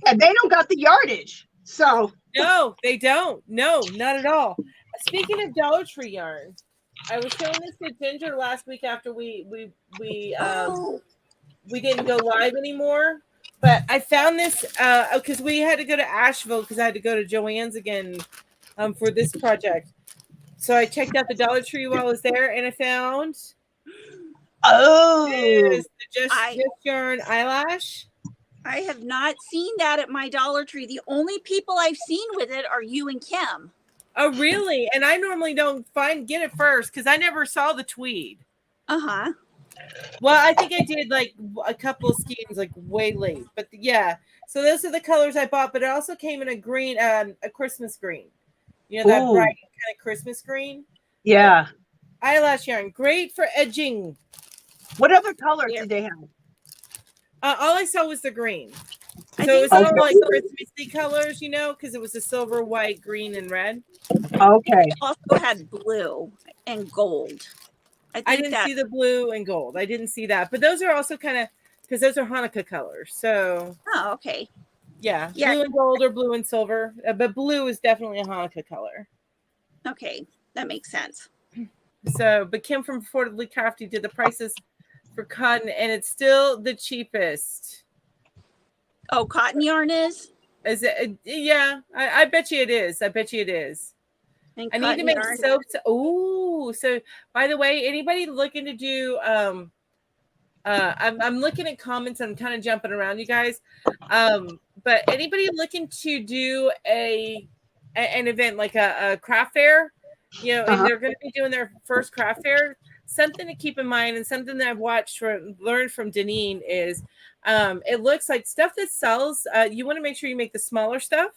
And they don't got the yardage. So no, they don't. No, not at all. Speaking of Dollar Tree yarn, I was showing this to Ginger last week after we didn't go live anymore. But I found this because we had to go to Asheville because I had to go to Joann's again for this project. So I checked out the Dollar Tree while I was there, and I found the just yarn eyelash. I have not seen that at my Dollar Tree. The only people I've seen with it are you and Kim. Oh, really? And I normally don't get it first because I never saw the tweed. Uh-huh. Well, I think I did like a couple of skeins like way late, but yeah. So those are the colors I bought, but it also came in a green, a Christmas green. You know, that bright kind of Christmas green. Yeah. Eyelash yarn, great for edging. What other colors did they have? All I saw was the green. I So it think was Okay. all like Christmassy colors, you know, because it was a silver, white, green, and red. Okay. it also had blue and gold. I I think didn't that. see the blue and gold. I didn't see that. But those are also kind of, because those are Hanukkah colors. So Oh, okay. yeah, Yeah. blue and gold or blue and silver. But blue is definitely a Hanukkah color. Okay, that makes sense. So, but Kim from Affordably Crafty did the prices for cotton, and it's still the cheapest. Oh, cotton yarn is? Is it? Yeah, I bet you it is. I bet you it is. And I need to cotton make yarn. soaps. Ooh, so by the way, anybody looking to do I'm looking at comments. I'm kind of jumping around, you guys. But anybody looking to do an event like a craft fair, you know, and they're going to be doing their first craft fair. Something to keep in mind, and something that I've learned from Deneen is, it looks like stuff that sells. You want to make sure you make the smaller stuff,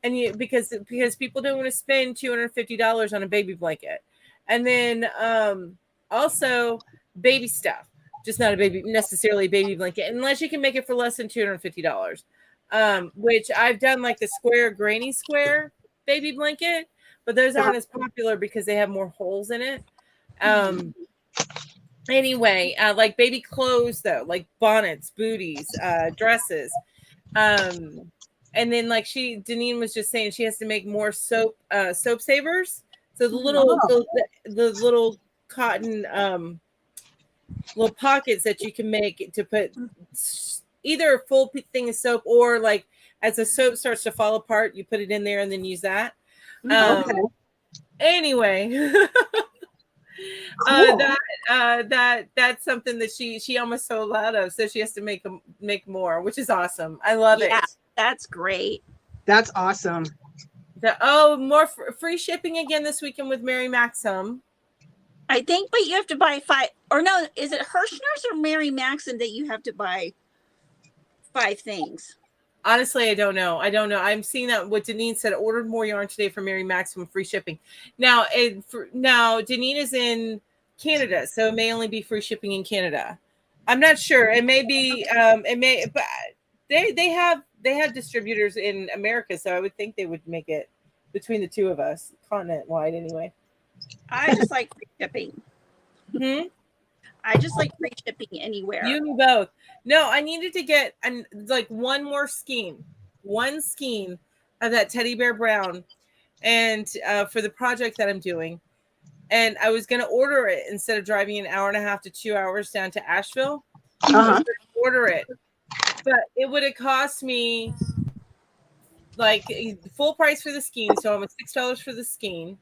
and because people don't want to spend $250 on a baby blanket, and then also baby stuff, just not necessarily a baby blanket, unless you can make it for less than $250. Which I've done, like the square granny square baby blanket, but those aren't as popular because they have more holes in it. Anyway, like baby clothes though, like bonnets, booties, dresses. And then like Deneen was just saying, she has to make more soap savers. So the little cotton little pockets that you can make to put either a full thing of soap, or like as the soap starts to fall apart, you put it in there and then use that. Anyway, that's something that she almost sold out of, so she has to make more, which is awesome. I love it. That's great. That's awesome. More free shipping again this weekend with Mary Maxim. I think, but you have to buy 5, or no, is it Hirschner's or Mary Maxim that you have to buy 5 things? Honestly, I don't know. I'm seeing that what Deneen said, ordered more yarn today from Mary Maxim, free shipping. Now, Deneen is in Canada, so it may only be free shipping in Canada. I'm not sure. It may be, but they have distributors in America, so I would think they would make it between the two of us, continent wide anyway. I just like free shipping. I just like free shipping anywhere. You and me both. No, I needed to get one more skein of that teddy bear brown, and for the project that I'm doing. And I was going to order it instead of driving an hour and a half to 2 hours down to Asheville. I was going to order it, but it would have cost me like full price for the skein, so almost $6 for the skein,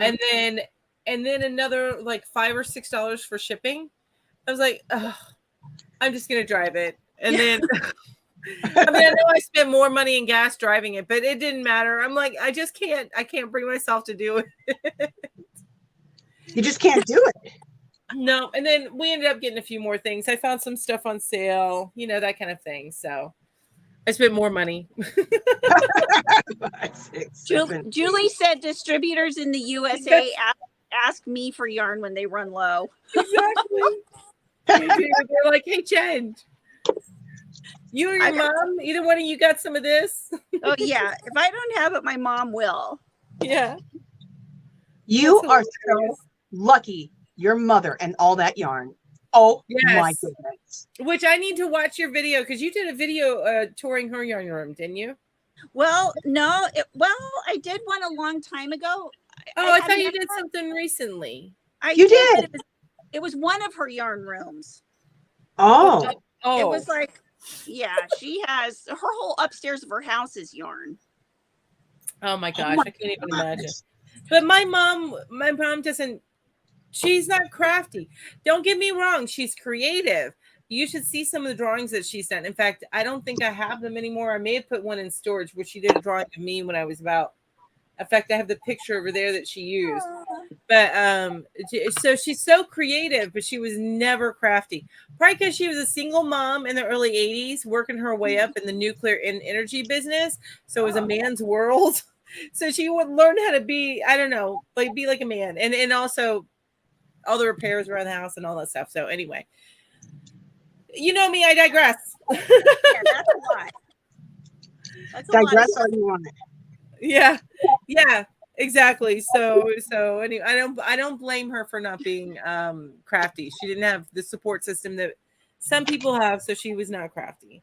and then another like $5 or $6 for shipping. I was like, oh, I'm just gonna drive it, and then I mean, I know I spent more money in gas driving it, but it didn't matter. I'm like, I can't bring myself to do it. You just can't do it. No, and then we ended up getting a few more things. I found some stuff on sale, you know, that kind of thing. So I spent more money. 5, 6, 7, Julie said distributors in the USA ask me for yarn when they run low. Exactly. They're like, hey, Jen, you or your mom, either one of you got some of this? Oh, yeah. If I don't have it, my mom will. Yeah. You are so lucky, your mother and all that yarn. Oh, yes. My goodness. Which I need to watch your video, because you did a video touring her yarn room, didn't you? Well, no. I did one a long time ago. I thought you did something recently. You did. It was one of her yarn rooms. Oh. It was like, yeah, she has her whole upstairs of her house is yarn. Oh my gosh, I can't even imagine. But my mom doesn't, she's not crafty. Don't get me wrong, she's creative. You should see some of the drawings that she's done. In fact, I don't think I have them anymore. I may have put one in storage where she did a drawing of me when I was about, in fact, I have the picture over there that she used. But so she's so creative, but she was never crafty. Probably because she was a single mom in the early 80s, working her way up in the nuclear and energy business. So it was a man's world. So she would learn how to be, I don't know, like be like a man. And also all the repairs around the house and all that stuff. So anyway, You know me, I digress. Yeah, that's a lot. That's a Digress lot. all you want. Yeah, yeah, exactly. So anyway, I don't blame her for not being crafty. She didn't have the support system that some people have, so she was not crafty.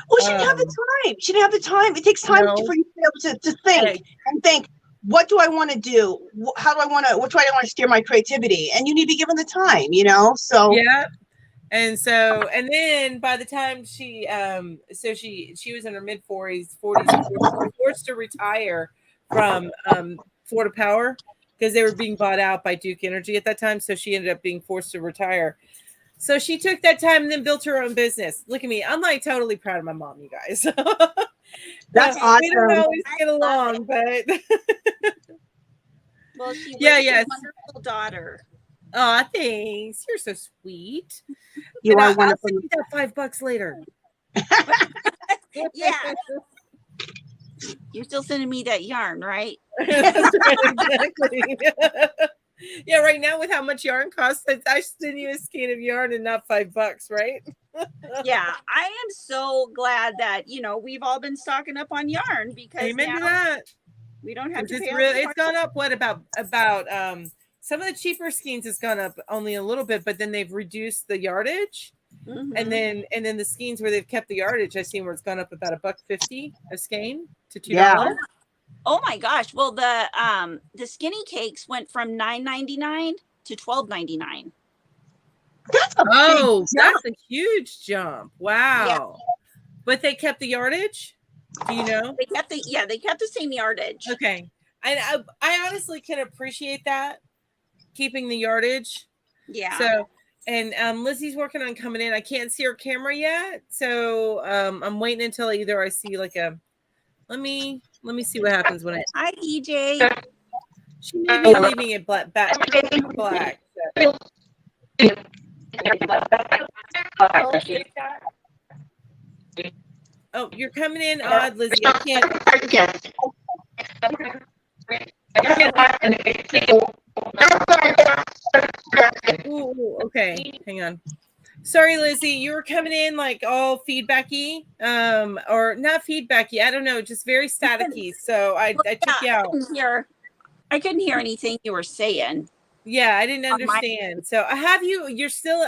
Well, she didn't have the time. She didn't have the time. It takes time No. for you to be able to think Hey. and think, what do I want to do? How do I want to, which way do I want to steer my creativity? And you need to be given the time, you know? So Yeah. And so, and then by the time she so she was in her mid 40s, forced to retire from Florida Power because they were being bought out by Duke Energy at that time. So she ended up being forced to retire. So she took that time and then built her own business. Look at me. I'm like totally proud of my mom, you guys. that's We don't awesome. always get along, but Well, she yeah, raised yes. a wonderful daughter. Oh, thanks. You're so sweet. You And are I'll wonderful. send you that $5 later. Yeah. You're still sending me that yarn, right? That's right, exactly. Yeah, right now with how much yarn costs, I send you a skein of yarn and not $5, right? Yeah, I am so glad that we've all been stocking up on yarn because Amen now to that. we don't have to It's pay. really, it's gone up. What about some of the cheaper skeins has gone up only a little bit, but then they've reduced the yardage. Mhm. And then the skeins where they've kept the yardage, I've seen where it's gone up about $1.50 a skein to $2. Yeah. Oh my gosh! Well, the skinny cakes went from $9.99 to $12.99. That's a Oh, big jump. that's a huge jump. Wow. But they kept the yardage? Do you know? They kept the same yardage. Okay. And I honestly can appreciate that, keeping the yardage. Yeah. So, and Lizzie's working on coming in. I can't see her camera yet, so I'm waiting until either I see like a. Let me see what happens when Hi, EJ. she may be leaving it black. So. Oh, you're coming in odd, Lizzie. I can't. Ooh, okay. Hang on. Sorry, Lizzie. You were coming in like all feedbacky, or not feedbacky. I don't know, just very staticky. So I took you out. I couldn't hear anything you were saying. Yeah, I didn't understand. So I have you. You're still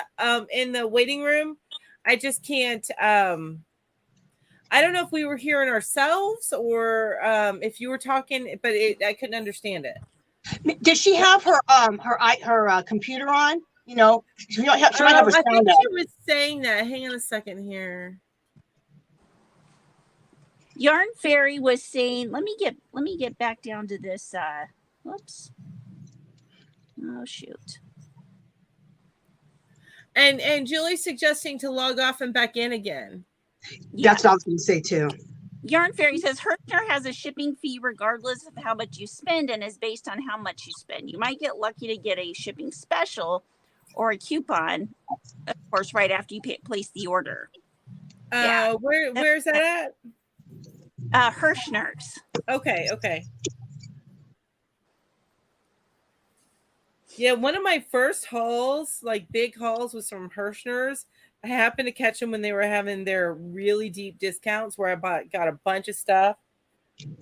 in the waiting room. I just can't. I don't know if we were hearing ourselves or if you were talking, but I couldn't understand it. Does she have her computer on? You know, she might have her I sound think out. she was saying that. Hang on a second here. Yarn Fairy was saying, let me get back down to this. Whoops. Oh shoot. And Julie's suggesting to log off and back in again. Yeah. That's what I was going to say too. Yarn Fairy says Hershner has a shipping fee regardless of how much you spend and is based on how much you spend. You might get lucky to get a shipping special or a coupon, of course, right after you place the order. Where's that at? Hershner's. Okay. Yeah, one of my first hauls, like big hauls, was from Hershner's. I happened to catch them when they were having their really deep discounts where I got a bunch of stuff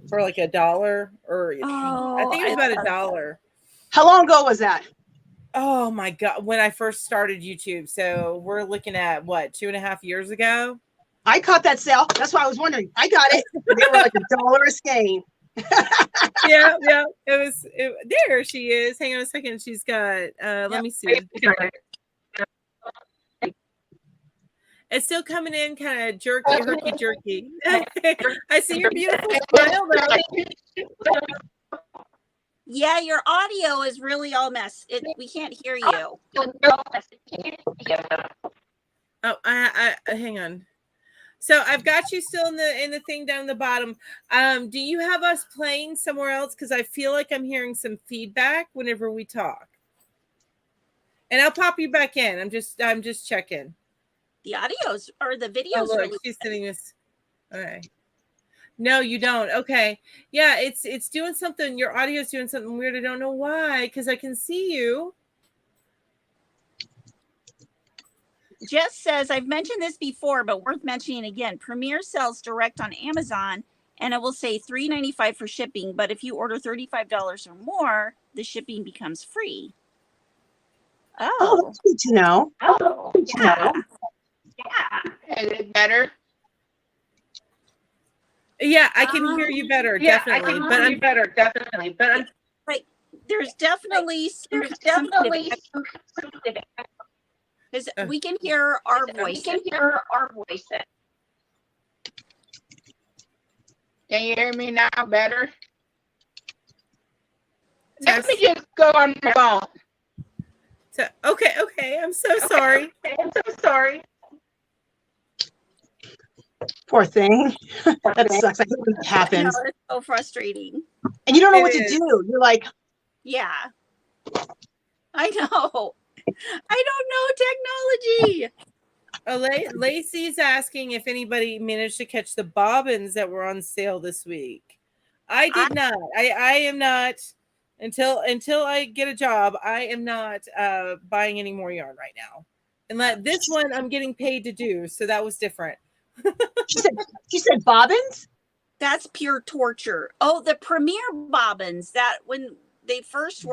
for like $1 or I think it was about $1. How long ago was that? Oh my God. When I first started YouTube. So we're looking at what, 2.5 years ago? I caught that sale. That's why I was wondering. I got it. They were like $1 a skein. Yeah. There she is. Hang on a second. She's got let me see. It's still coming in kind of herky-jerky. I see your beautiful smile though. Yeah, your audio is really all messed. We can't hear you. Oh, I hang on. So I've got you still in the thing down the bottom. Do you have us playing somewhere else? Because I feel like I'm hearing some feedback whenever we talk. And I'll pop you back in. I'm just checking. The audios or the videos. Oh, look, she's sending us. Okay. No, you don't. Okay. Yeah, it's doing something. Your audio's doing something weird. I don't know why, because I can see you. Jess says, I've mentioned this before, but worth mentioning again. Premier sells direct on Amazon, and it will say $3.95 for shipping. But if you order $35 or more, the shipping becomes free. Oh, Oh, that's good to know. Oh, yeah. is it better? Yeah, I can hear you better, definitely. But I'm better, definitely. But I'm Like, there's definitely because we can hear our voice. hear our voices. Can you hear me now better? Let me just go on my phone. okay. I'm so sorry. I'm so sorry. Poor thing. That sucks. I hate when that I know, happens. it's so frustrating. And you don't know It what to is. do. You're like, Yeah. I know. I don't know technology. Lacey's asking if anybody managed to catch the bobbins that were on sale this week. I did not. I am not until I get a job. I am not buying any more yarn right now. And this one I'm getting paid to do, so that was different. she said bobbins? That's pure torture. Oh, the Premier bobbins that when they first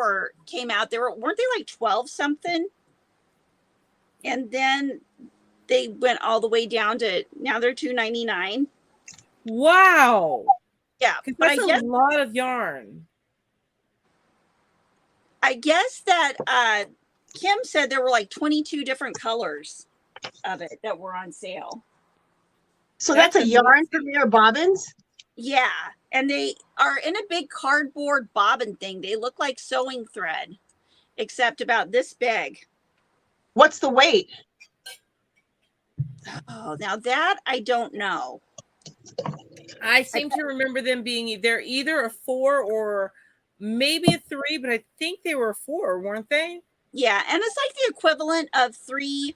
came out, weren't they like 12 something? And then they went all the way down to now they're $2.99. Wow. Yeah, but That's a lot of yarn. I guess that Kim said there were like 22 different colors of it that were on sale. So that's a yarn Premier bobbins? Yeah, and they are in a big cardboard bobbin thing. They look like sewing thread, except about this big. What's the weight? Oh, now that I don't know. I seem to remember them being they're either a 4 or maybe a 3, but I think they were a 4, weren't they? Yeah, and it's like the equivalent of 3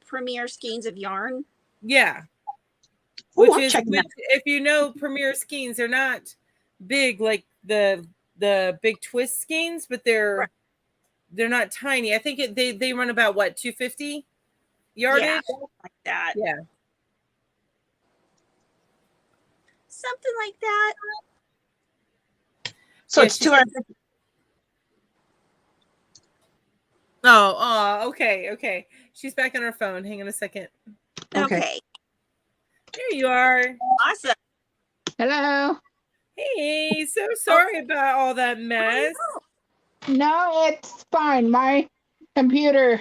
Premier skeins of yarn. Yeah. Ooh, Which if you know Premier skeins, they're not big like the big twist skeins, but they're not tiny. I think they run about what, 250 yardage? Yeah, like that. Yeah. Something like that. So it's 250. Okay. She's back on her phone. Hang on a second. Okay. There you are. Awesome. Hello. Hey, so sorry about all that mess. No, it's fine. My computer.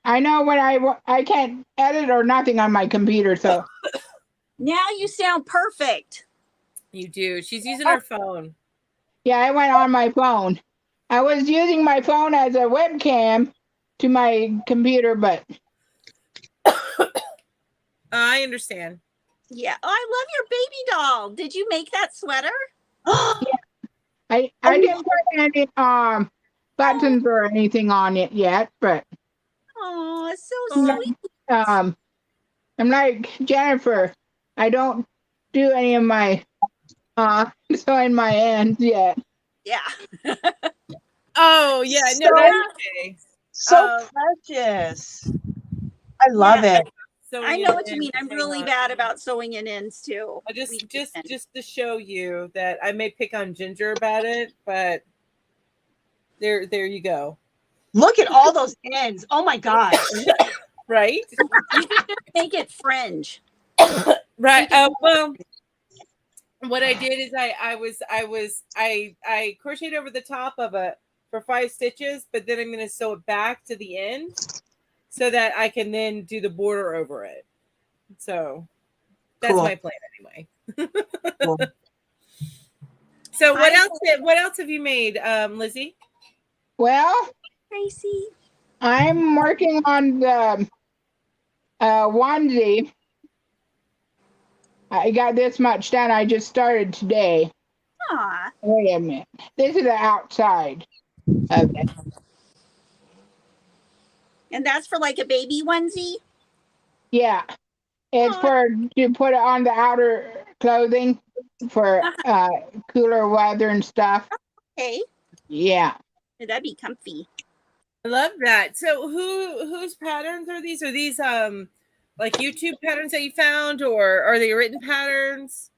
I know when I can't edit or nothing on my computer, so. Now you sound perfect. You do. She's using her phone. Yeah, I went on my phone. I was using my phone as a webcam to my computer, but. I understand. Yeah. Oh, I love your baby doll. Did you make that sweater? I didn't put any buttons or anything on it yet, but. Oh, it's so sweet. I'm like Jennifer. I don't do any of my sewing my ends yet. Yeah. Oh yeah, no, So- that's okay. So precious. I love it. I know what you mean. I'm really bad about sewing in ends too. I just to show you that I may pick on Ginger about it, but there you go. Look at all those ends. Oh my God. Right? You can just make it fringe. Right. Well, what I did is I crocheted over the top of it for 5 stitches, but then I'm going to sew it back to the end so that I can then do the border over it. So that's Cool. my plan anyway. Cool. So what else have you made, Lizzie? Well, Tracy. I'm working on the onesie. I got this much done. I just started today. Aw. Wait a minute. This is the outside of it. And that's for like a baby onesie? Yeah. It's for to put it on the outer clothing for cooler weather and stuff. Okay. Yeah. That'd be comfy. I love that. So whose patterns are these? Are these like YouTube patterns that you found, or are they written patterns?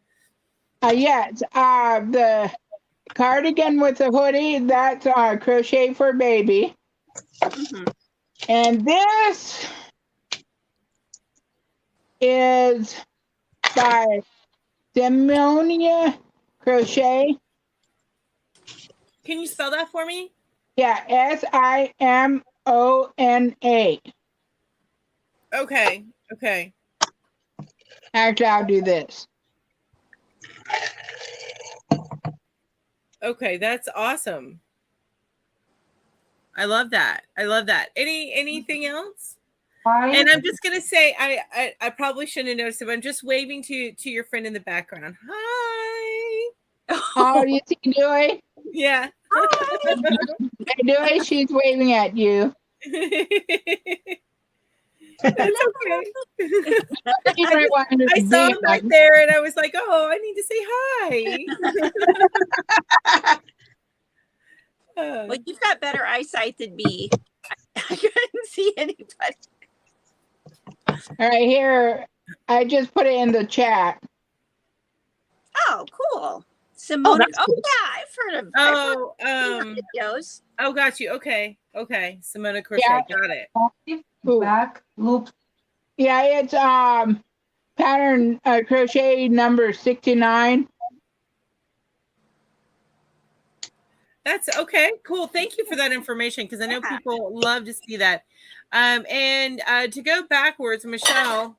Yes, the cardigan with the hoodie, that's Crochet for Baby. Mhm. And this is by Simonia Crochet. Can you spell that for me? Yeah, Simona. Okay. Okay. Actually, I'll do this. Okay, that's awesome. I love that. I love that. Anything else? And I'm just gonna say, I probably shouldn't have noticed it, but I'm just waving to your friend in the background. Hi. Oh, you see Dewey? Yeah. Hey, Dewey, she's waving at you. That's okay. I saw him right there, and I was like, "Oh, I need to say hi." Well, you've got better eyesight than me. I couldn't see anybody. All right, here. I just put it in the chat. Oh, cool. Simona. that's cool. Yeah, I've heard of videos. Oh, got you. Okay. Simona Crochet. Yeah. Got it. Back loop. Yeah, it's pattern crochet number 69. That's okay. Cool. Thank you for that information, because I know people love to see that. And to go backwards, Michelle.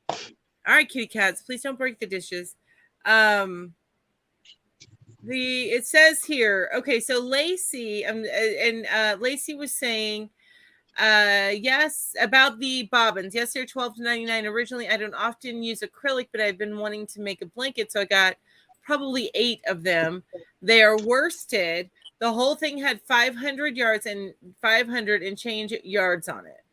All right, kitty cats, please don't break the dishes. It says here. Okay, so Lacey and Lacey was saying, yes, about the bobbins. Yes, they're $12.99. Originally, I don't often use acrylic, but I've been wanting to make a blanket, so I got probably 8 of them. They are worsted. The whole thing had 500 yards and 500 and change yards on it.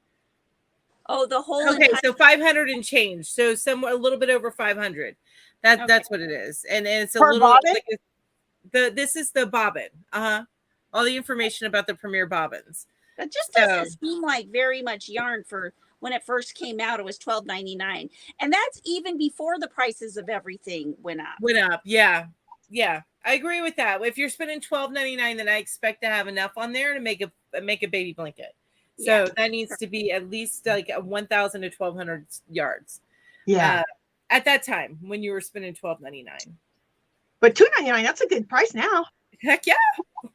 Oh, the whole. Okay, so 500 and change. So somewhere a little bit over 500. That's what it is, and it's a Per little. bobbin? Like this is the bobbin. All the information about the premier bobbins. That just doesn't seem like very much yarn for when it first came out. It was $12.99, and that's even before the prices of everything went up. Yeah. I agree with that. If you're spending $12.99, then I expect to have enough on there to make a baby blanket. So that needs to be at least like 1,000 to 1,200 yards. Yeah. At that time when you were spending $12.99. But $2.99, that's a good price now. Heck yeah.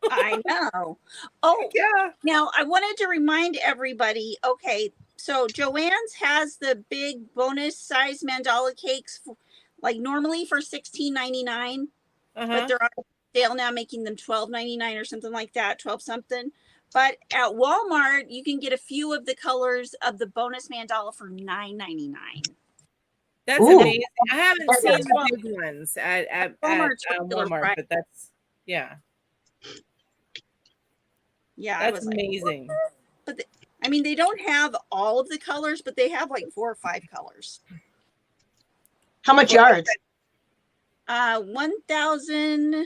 I know. Oh, Heck yeah. Now I wanted to remind everybody. Okay, so Joann's has the big bonus size mandala cakes, like normally for $16.99, but they're on sale now, making them $12.99 or something like that, 12 something. But at Walmart, you can get a few of the colors of the bonus mandala for $9.99. That's amazing. I haven't seen the big ones at Walmart, but that's that's amazing. But I mean, they don't have all of the colors, but they have like 4 or 5 colors. How much yards? 1,000.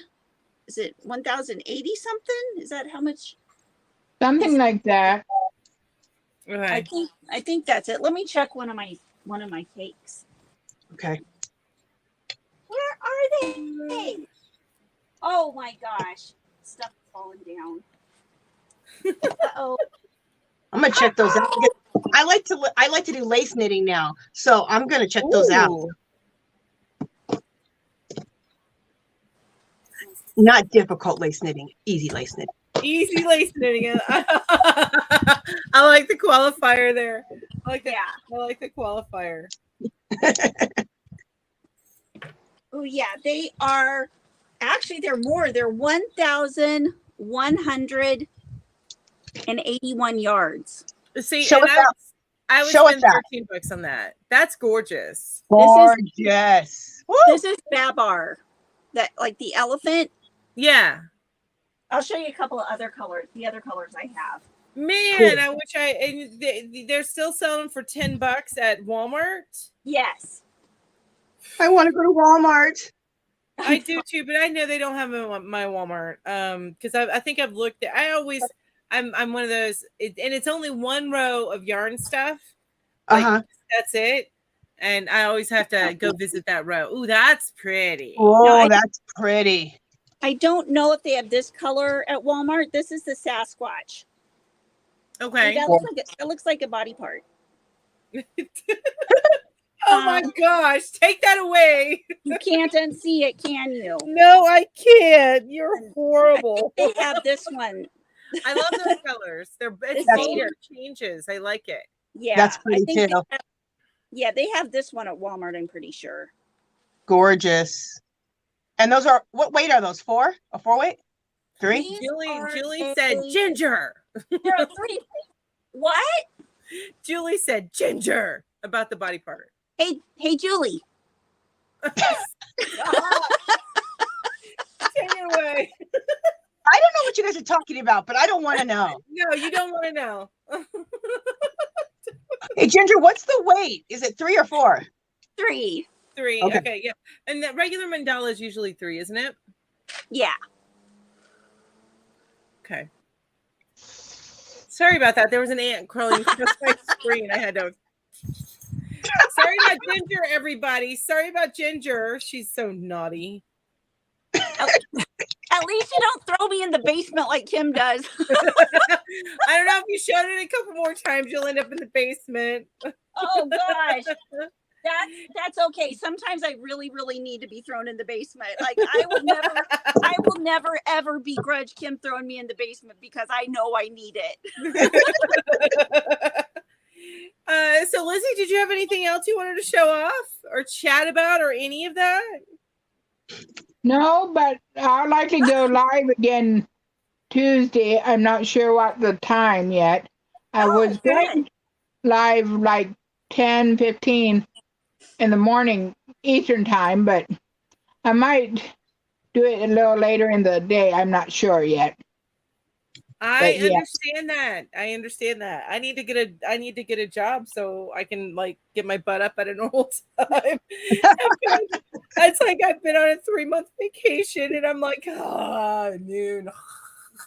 Is it 1,080 something? Is that how much? Something like that. Okay. I think that's it. Let me check one of my cakes. Okay. Where are they? Oh my gosh. Stuff's falling down. Uh-oh. I'm gonna check those out. I like to do lace knitting now, so I'm gonna check those out. Not difficult lace knitting, easy lace knitting. Easy lace knitting. I like the qualifier there. I like that. I like the qualifier. Oh yeah, they are. Actually, they're more. They're 1,181 yards. See, Show and us out. I would Show us spend out. $13 on that. That's gorgeous. Gorgeous. This is Babar, that like the elephant. Yeah. I'll show you a couple of other colors. The other colors I have. Man, I wish they're still selling for $10 at Walmart. Yes. I want to go to Walmart. I do too, but I know they don't have them at my Walmart. Because I think I've looked at. I I'm one of those, and it's only one row of yarn stuff. Like that's it. And I always have to go visit that row. Ooh, that's pretty. Oh, that's pretty. I don't know if they have this color at Walmart. This is the Sasquatch. Okay. That looks like a body part. Oh my gosh, take that away. You can't unsee it, can you? No, I can't. You're horrible. They have this one. I love those colors. It's color changes. I like it. Yeah. That's pretty too. They have this one at Walmart, I'm pretty sure. Gorgeous. And those are, what weight are those? 4? A 4 weight? 3? Julie said ginger. There are 3. What? Julie said ginger about the body part. Hey, Julie. Take it away. I don't know what you guys are talking about, but I don't want to know. No, you don't want to know. Hey, Ginger, what's the weight? Is it 3 or 4? 3. 3. Okay, yeah. And that regular mandala is usually 3, isn't it? Yeah. Okay. Sorry about that. There was an ant crawling across my screen. I had to. Sorry about Ginger, everybody. Sorry about Ginger. She's so naughty. At least you don't throw me in the basement like Kim does. I don't know if you showed it a couple more times, you'll end up in the basement. Oh gosh. That's okay. Sometimes I really, really need to be thrown in the basement. Like I will never ever begrudge Kim throwing me in the basement because I know I need it. So Lizzie, did you have anything else you wanted to show off or chat about or any of that? No, but I'd like to go live again Tuesday. I'm not sure what the time yet. I was going live like 10:15 in the morning Eastern time, but I might do it a little later in the day. I'm not sure yet. I understand that. I understand that. I need to get a job so I can like get my butt up at a normal time. It's like I've been on a 3-month vacation and I'm like, noon.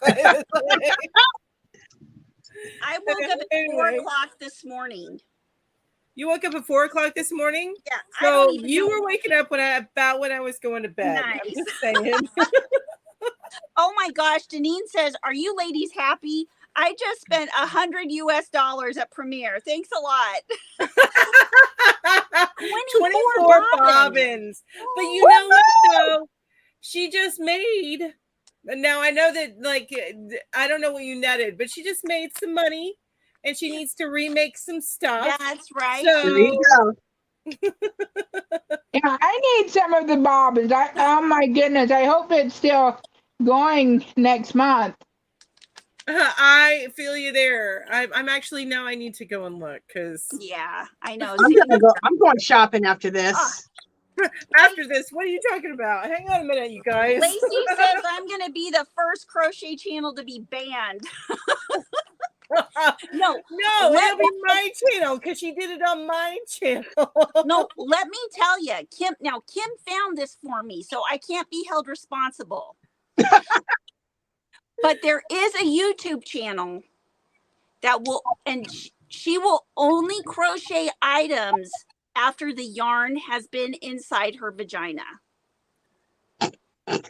I woke up at 4 o'clock this morning. You woke up at 4 o'clock this morning? Yeah. So you were waking up when I was going to bed. Nice. I'm just saying. Oh my gosh, Deneen says, "Are you ladies happy? I just spent $100 at Premiere. Thanks a lot." 24 bobbins. But you know what though? She just made. Now I know that like I don't know what you netted, but she just made some money, and she needs to remake some stuff. That's right. So, there you go. Yeah, I need some of the bobbins. Oh my goodness! I hope it's still going next month. I feel you there. I'm actually now. I need to go and look because yeah, I know. I'm going shopping after this. After this, what are you talking about? Hang on a minute, you guys. Lacey says I'm going to be the first crochet channel to be banned. No, it'll be my channel because she did it on my channel. No, let me tell you, Kim. Now, Kim found this for me, so I can't be held responsible. But there is a YouTube channel that will, and she will only crochet items after the yarn has been inside her vagina. It's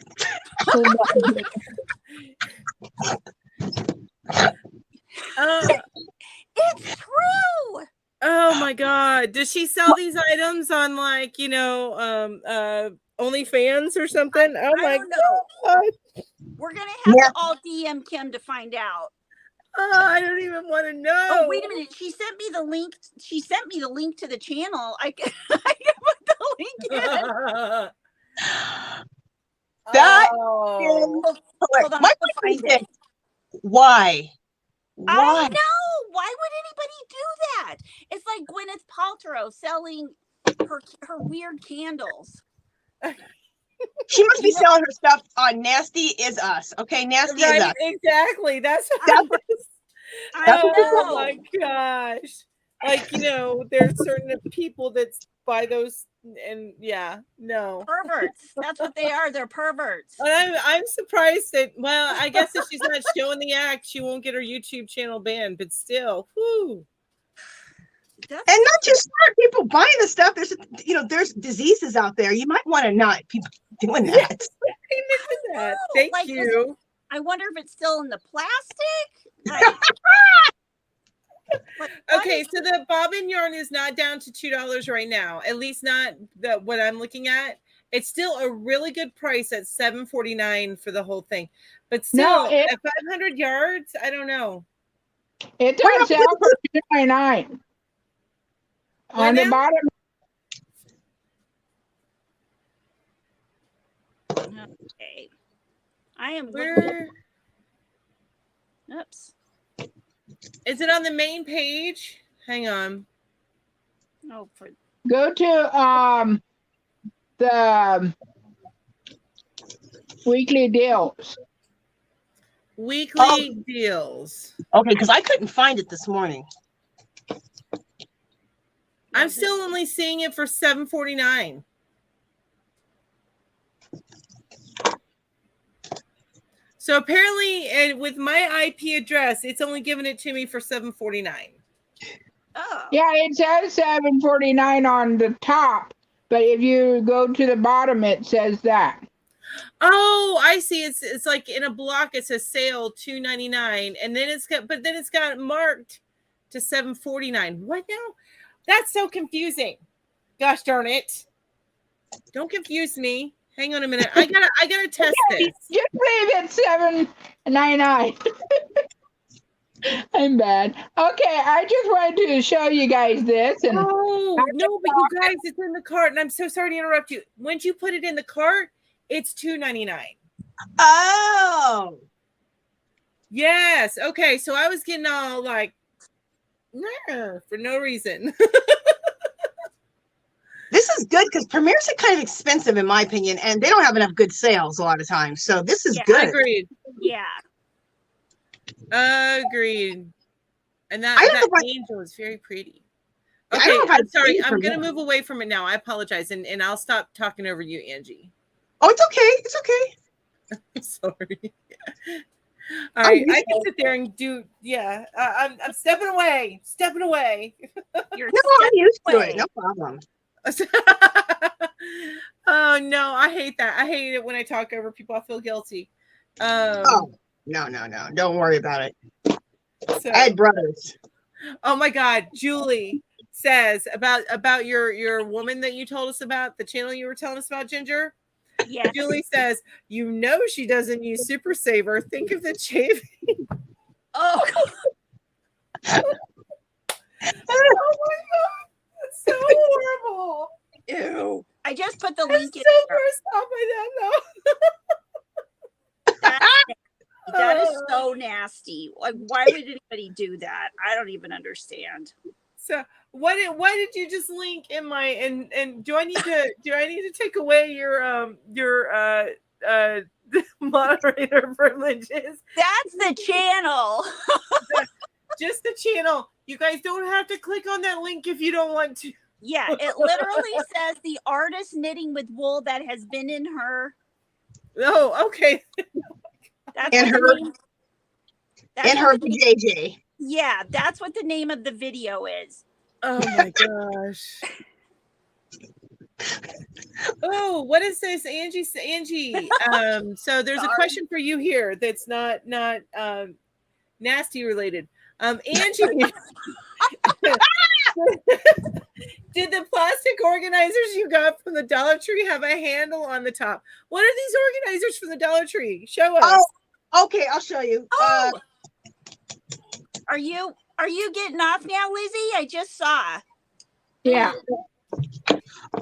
true. Oh my God. Does she sell these items on like, OnlyFans or something? Oh my God. We're going to have to all DM Kim to find out. Oh, I don't even want to know. Oh, wait a minute. She sent me the link. She sent me the link to the channel. I can put the link in. That Hold on, my find it. Why? I know. Why would anybody do that? It's like Gwyneth Paltrow selling her weird candles. She must be selling her stuff on Nasty Is Us. Okay, Nasty Is Us. Exactly. That's my gosh. Like, there's certain people that buy those and yeah, no. Perverts. That's what they are. They're perverts. I'm surprised that. Well, I guess if she's not showing the act, she won't get her YouTube channel banned. But still, whoo. And not just smart people buying the stuff. There's there's diseases out there. You might want to not people doing that. Yes, that. Thank Like you. I wonder if it's still in the plastic. Like, Okay, so the bobbin yarn is not down to $2 right now. At least not what I'm looking at. It's still a really good price at $7.49 for the whole thing. But still, at 500 yards, I don't know. It's on sale for $2.99. On the bottom. Okay. I am Oops. Is it on the main page? Hang on. No, Go to the weekly deals. Weekly deals. Okay, because I couldn't find it this morning. I'm still only seeing it for $7.49. So apparently, and with my IP address, it's only giving it to me for $7.49. Oh. Yeah, it says $7.49 on the top, but if you go to the bottom, it says that. Oh, I see. It's like in a block. It says sale $2.99, and then it's got marked to $7.49. What now? That's so confusing. Gosh darn it! Don't confuse me. Hang on a minute. I gotta test this. Just leave it $7.99. I'm bad. Okay, I just wanted to show you guys this. And oh no, but you guys, it's in the cart, and I'm so sorry to interrupt you. Once you put it in the cart, it's $2.99. Oh. Yes. Okay. So I was getting all like, for no reason. This is good because Premier's are kind of expensive in my opinion, and they don't have enough good sales a lot of times. So this is good. Agreed. Yeah. Agreed. And that angel is very pretty. Okay, I'm sorry. I'm going to move away from it now. I apologize, and I'll stop talking over you, Angie. Oh, it's okay. It's okay. I'm sorry. All right, I can sit there and do. Yeah, I'm stepping away. Stepping away. You're I'm used to it. No problem. Oh no, I hate that. I hate it when I talk over people. I feel guilty. Oh no, don't worry about it. So, I had brothers. Oh my God, Julie says about your woman that you told us about, the channel you were telling us about, Ginger. Yeah. Julie says, you know she doesn't use Super Saver. Think of the shaving. Oh. Oh my God. That's so horrible. Ew. I just put the I'm link so in. grossed out by that though. That is so nasty. Like, why would anybody do that? I don't even understand. So why did you just link in my and do I need to take away your moderator privileges? That's the channel. Just the channel. You guys don't have to click on that link if you don't want to. Yeah, it literally says the artist knitting with wool that has been in her. Oh, okay. That's in her JJ. Yeah, that's what the name of the video is. Oh my gosh. Oh, what is this, Angie? So there's a question for you here that's not nasty related. Angie, did the plastic organizers you got from the Dollar Tree have a handle on the top? What are these organizers from the Dollar Tree? Show us. Oh, okay, I'll show you. Oh. Are you getting off now, Lizzie? I just saw. Yeah.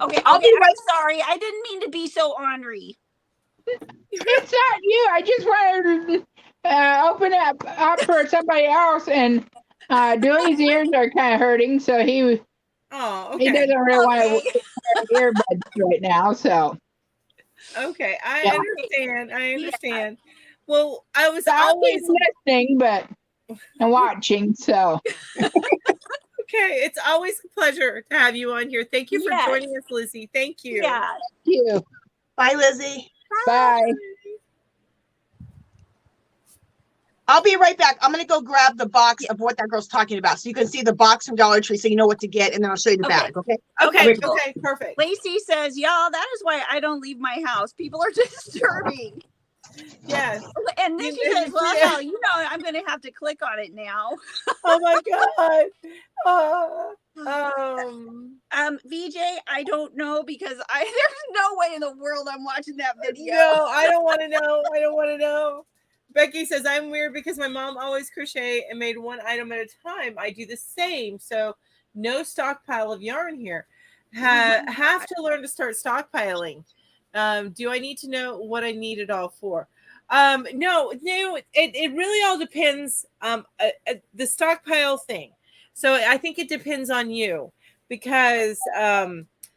Okay, I'm sorry. I didn't mean to be so ornery. It's not you. I just wanted to open up for somebody else, and Dewey's ears are kind of hurting, so he doesn't really want to wear earbuds right now. So okay, I understand. Well, I was so always listening, but and watching. So Okay. It's always a pleasure to have you on here. Thank you for Yes. joining us, Lizzie. Thank you. Yeah. Thank you. Bye, Lizzie. Bye. I'll be right back. I'm gonna go grab the box of what that girl's talking about, so you can see the box from Dollar Tree, so you know what to get, and then I'll show you the Okay. bag. Okay. Okay. Okay, cool. Okay. Perfect. Lacey says, y'all, that is why I don't leave my house. People are disturbing. Yes. And then she says, well, hell, you know, I'm going to have to click on it now. Oh my God. VJ, I don't know because there's no way in the world I'm watching that video. No, I don't want to know. I don't want to know. Becky says, I'm weird because my mom always crochet and made one item at a time. I do the same. So no stockpile of yarn here. Have to learn to start stockpiling. Do I need to know what I need it all for? No, it really all depends. The stockpile thing. So I think it depends on you because,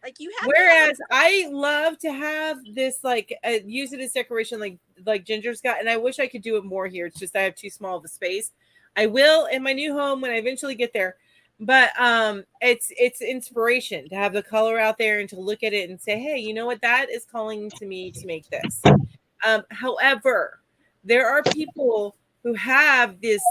like you have whereas I love to have this, like, use it as decoration, like Ginger's got, and I wish I could do it more here. It's just I have too small of a space. I will in my new home when I eventually get there. But it's inspiration to have the color out there and to look at it and say, hey, you know what? That is calling to me to make this. However, there are people who have this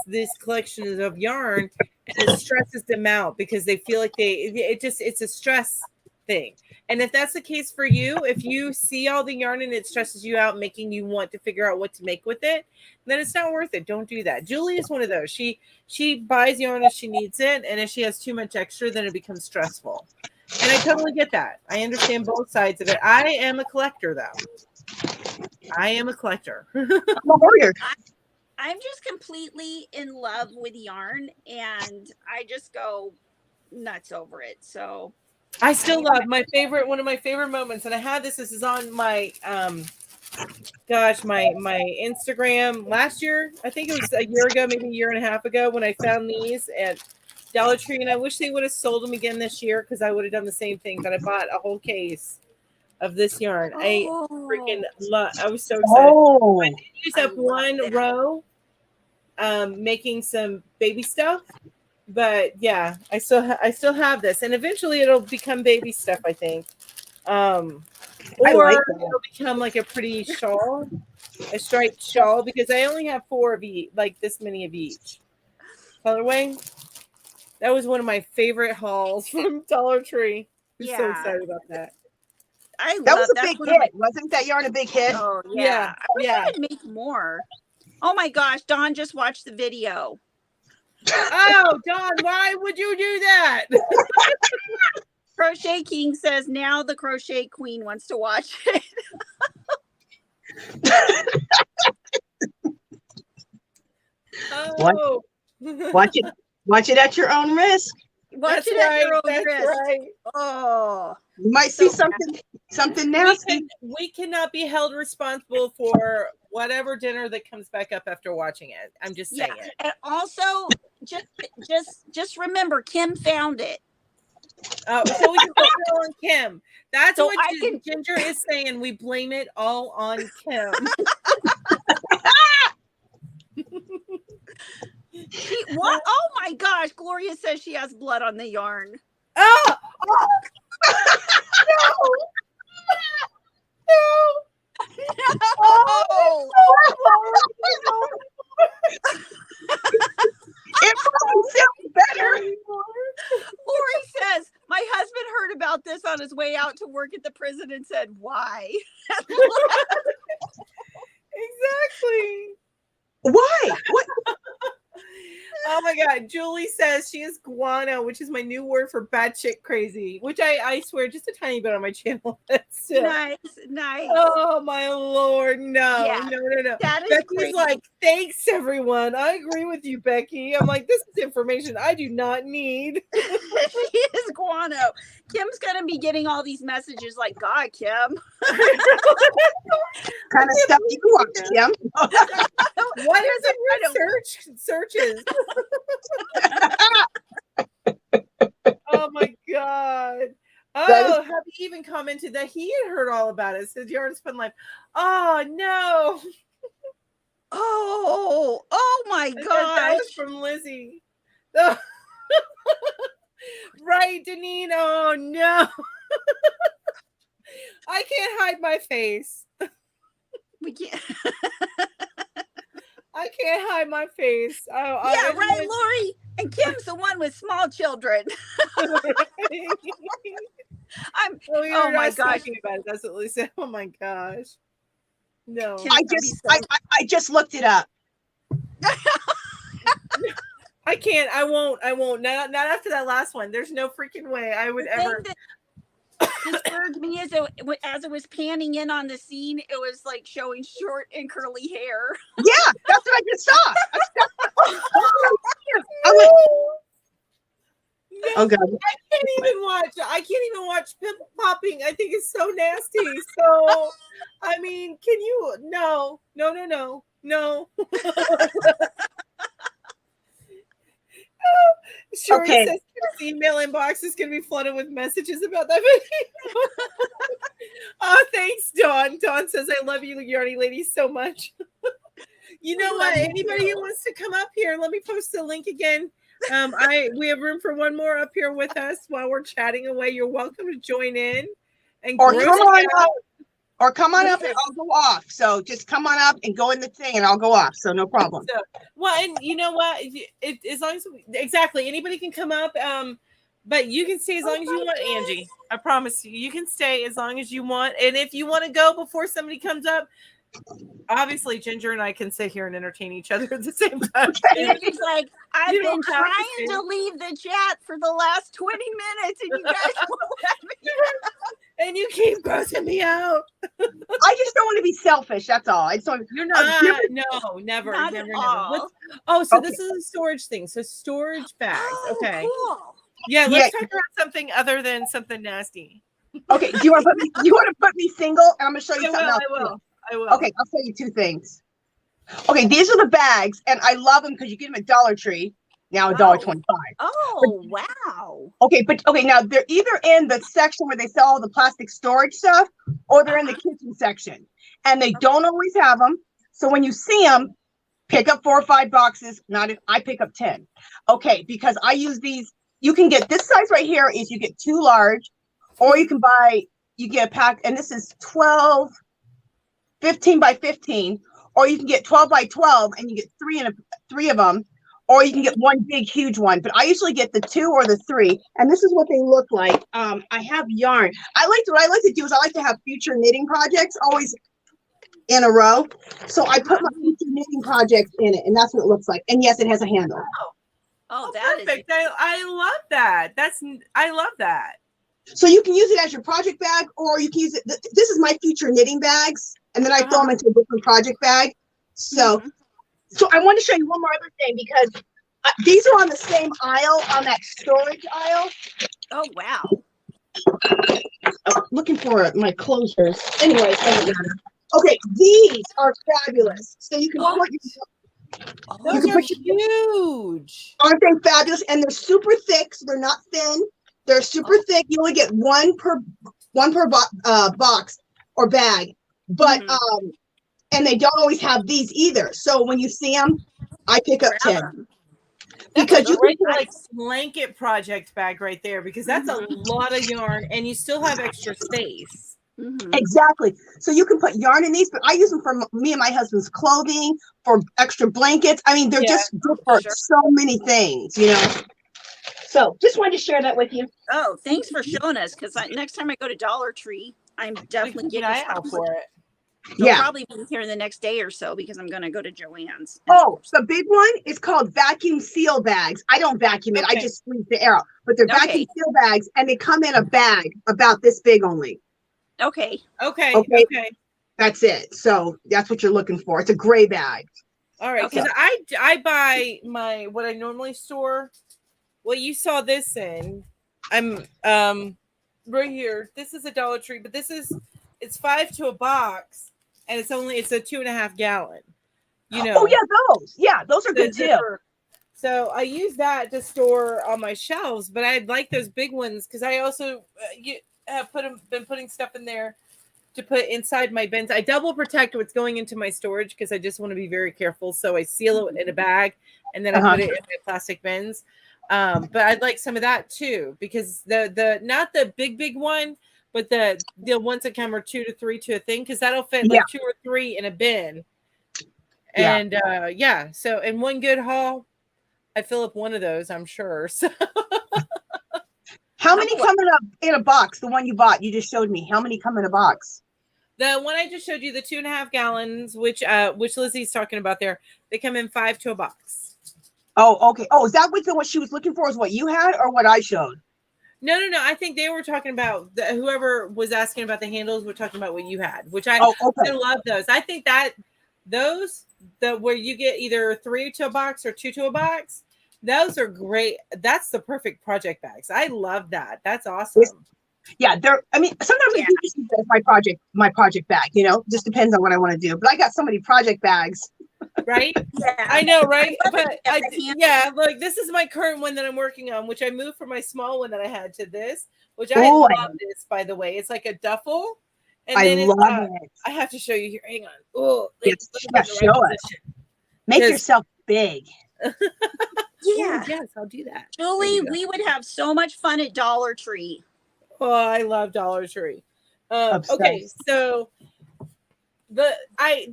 collection of yarn and it stresses them out because they feel like it's a stress thing. And if that's the case for you, if you see all the yarn and it stresses you out, making you want to figure out what to make with it, then it's not worth it. Don't do that. Julie is one of those. She buys yarn as she needs it, and if she has too much extra, then it becomes stressful. And I totally get that. I understand both sides of it. I am a collector, though. I am a collector. I'm a warrior. I'm just completely in love with yarn, and I just go nuts over it. So I still love one of my favorite moments, and I had this is on my my Instagram last year. I think it was a year ago, maybe a year and a half ago, when I found these at Dollar Tree, and I wish they would have sold them again this year because I would have done the same thing. But I bought a whole case of this yarn. I freaking love. I was so excited. Oh, I did use up one row, making some baby stuff. But yeah, I still have this, and eventually it'll become baby stuff, I think. Or it'll become like a pretty shawl, a striped shawl, because I only have 4 of each, like this many of each colorway. That was one of my favorite hauls from Dollar Tree. I'm so excited about that. That was a big hit. Wasn't that yarn a big hit? Oh yeah. I wish I could make more. Oh my gosh, Dawn just watched the video. Oh, Dawn, why would you do that? Crochet King says now the Crochet Queen wants to watch it. Oh. Watch it at your own risk. Watch it at your own risk. Right. Oh, you might see something nasty. We cannot be held responsible for whatever dinner that comes back up after watching it. I'm just saying. Yeah. And also, just remember, Kim found it. So we can blame it all on Kim. That's So what Ginger is saying. We blame it all on Kim. What? Oh my gosh! Gloria says she has blood on the yarn. Oh! No! It probably sounds better. Lori says, my husband heard about this on his way out to work at the prison and said, why? Exactly. Why? What? Oh my God. Julie says she is guano, which is my new word for batshit crazy, which I swear just a tiny bit on my channel. Nice. Oh my Lord. No. That is Becky's crazy. like, thanks everyone. I agree with you, Becky. I'm like, this is information I do not need. She is guano. Kim's gonna be getting all these messages like, God, Kim. Kind of stuff you watch, Kim. What is it? Searches. Oh my God. Oh, Happy even commented that he had heard all about it. Says Yarn Spun Life. Oh no. Oh my gosh. That was from Lizzie. Oh. right, Deneen. Oh no. I can't hide my face. We can't. I can't hide my face. Oh, Yeah, right, Lori. And Kim's the one with small children. Oh my gosh. Talking about it. That's what Lisa. Oh my gosh. No. I just looked it up. I can't. I won't. Not after that last one. There's no freaking way I would ever. Disturbed me as it was panning in on the scene. It was like showing short and curly hair. Yeah, that's what I just saw. No, oh God. I can't even watch pimple popping. I think it's so nasty. So, I mean, can you? No. Sure, okay. Says his email inbox is going to be flooded with messages about that video. Oh, thanks, Dawn. Dawn says, I love you, Yarny Lady, so much. You know what? Anybody who wants to come up here, let me post the link again. We have room for one more up here with us while we're chatting away. You're welcome to join in. And or come on up and I'll go off. So just come on up and go in the thing and I'll go off. So no problem. So, well, and you know what? As long as exactly anybody can come up, but you can stay as long as you want, Angie. I promise you can stay as long as you want. And if you want to go before somebody comes up, obviously Ginger and I can sit here and entertain each other at the same time. Andy's like, I've been trying to leave the chat for the last 20 minutes and you guys won't let me. And you keep grossing me out. I just don't want to be selfish. That's all. I just want. You're not. No, never. Not never. all. This is a storage thing. So storage bags. Oh, okay. Cool. Yeah. Let's talk about something other than something nasty. Okay. Do you want to put me single? I'm going to show you something else. I will. Okay. I'll show you two things. Okay. These are the bags, and I love them because you get them at Dollar Tree. Now $1.25. Oh, wow. Okay, now they're either in the section where they sell all the plastic storage stuff, or they're in the kitchen section, and they don't always have them. So when you see them, pick up 4 or 5 boxes. I pick up 10. Okay, because I use these. You can get this size right here. Is you get 2 large, or you get a pack, and this is 15 by 15, or you can get 12 by 12, and you get 3 of them. Or you can get one big, huge one. But I usually get the 2 or the 3. And this is what they look like. I have yarn. What I like to do is I like to have future knitting projects always in a row. So I put my future knitting projects in it. And that's what it looks like. And yes, it has a handle. Oh, that perfect. I love that. I love that. So you can use it as your project bag, or you can use it. This is my future knitting bags. And then I throw them into a different project bag. So... So I want to show you one more other thing, because these are on the same aisle, on that storage aisle. Oh, wow. I'm looking for my closures. Anyways, doesn't matter. Okay, these are fabulous. So you can put those are huge. Aren't they fabulous? And they're super thick, so they're not thin. They're super thick. You only get one per box or bag. But and they don't always have these either. So when you see them, I pick up 10. Because you can like blanket project bag right there, because that's a lot of yarn and you still have extra space. Exactly. So you can put yarn in these, but I use them for me and my husband's clothing, for extra blankets. I mean, they're just good for so many things, you know. So just wanted to share that with you. Oh, thanks for showing us, because next time I go to Dollar Tree, I'm definitely getting an eye out for it. They'll probably be here in the next day or so, because I'm going to go to Joann's. Oh, the big one is called vacuum seal bags. I don't vacuum it. I just squeeze the air out. But they're vacuum seal bags, and they come in a bag about this big only. Okay. That's it. So that's what you're looking for. It's a gray bag. All right. Because I buy what I normally store. Well, you saw this in. I'm right here. This is a Dollar Tree, but it's 5 to a box. And it's a 2.5 gallon, you know. Oh yeah, those are good too. So I use that to store on my shelves, but I'd like those big ones because I also have been putting stuff in there to put inside my bins. I double protect what's going into my storage because I just want to be very careful. So I seal it in a bag and then I put it in my plastic bins. But I'd like some of that too, because the not the big one, but the ones that come are 2 to 3 to a thing, because that'll fit like 2 or 3 in a bin. And so in one good haul, I fill up one of those, I'm sure. So How many come in a box? The one you bought, you just showed me. How many come in a box? the one I just showed you, the 2.5 gallons, which Lizzie's talking about there, they come in 5 to a box. Oh, okay. Oh, is that what she was looking for? Is what you had or what I showed? No. I think they were talking about whoever was asking about the handles were talking about what you had, which I love those. I think that those where you get either 3 to a box or 2 to a box, those are great. That's the perfect project bags. I love that. That's awesome. Yeah, I mean, sometimes I do just use that as my project bag, just depends on what I want to do. But I got so many project bags. Right? Yeah. I know, right? But look, this is my current one that I'm working on, which I moved from my small one that I had to this, which I love this, by the way. It's like a duffel. And I love it. I have to show you here. Hang on. Oh, show us. Make yourself big. Yeah. Ooh, yes, I'll do that. Julie, we would have so much fun at Dollar Tree. Oh, I love Dollar Tree. Okay, so I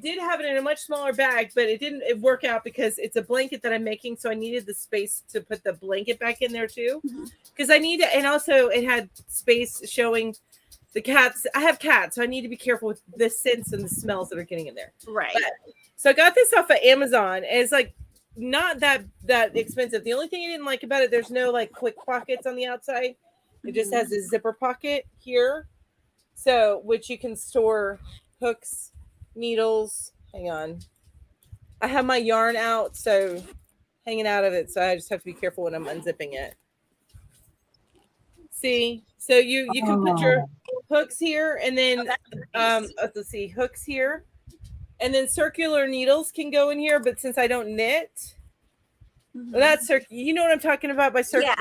did have it in a much smaller bag, but it didn't work out because it's a blanket that I'm making, so I needed the space to put the blanket back in there too. Because I need to, and also it had space showing the cats. I have cats, so I need to be careful with the scents and the smells that are getting in there. Right. So I got this off of Amazon, and it's like not that expensive. The only thing I didn't like about it, there's no like quick pockets on the outside. It just has a zipper pocket here, so which you can store hooks, needles. Hang on, I have my yarn out, so hanging out of it, so I just have to be careful when I'm unzipping it. See, so you can put your hooks here, and then let's see, hooks here, and then circular needles can go in here. But since I don't knit, well, that's you know what I'm talking about by circular.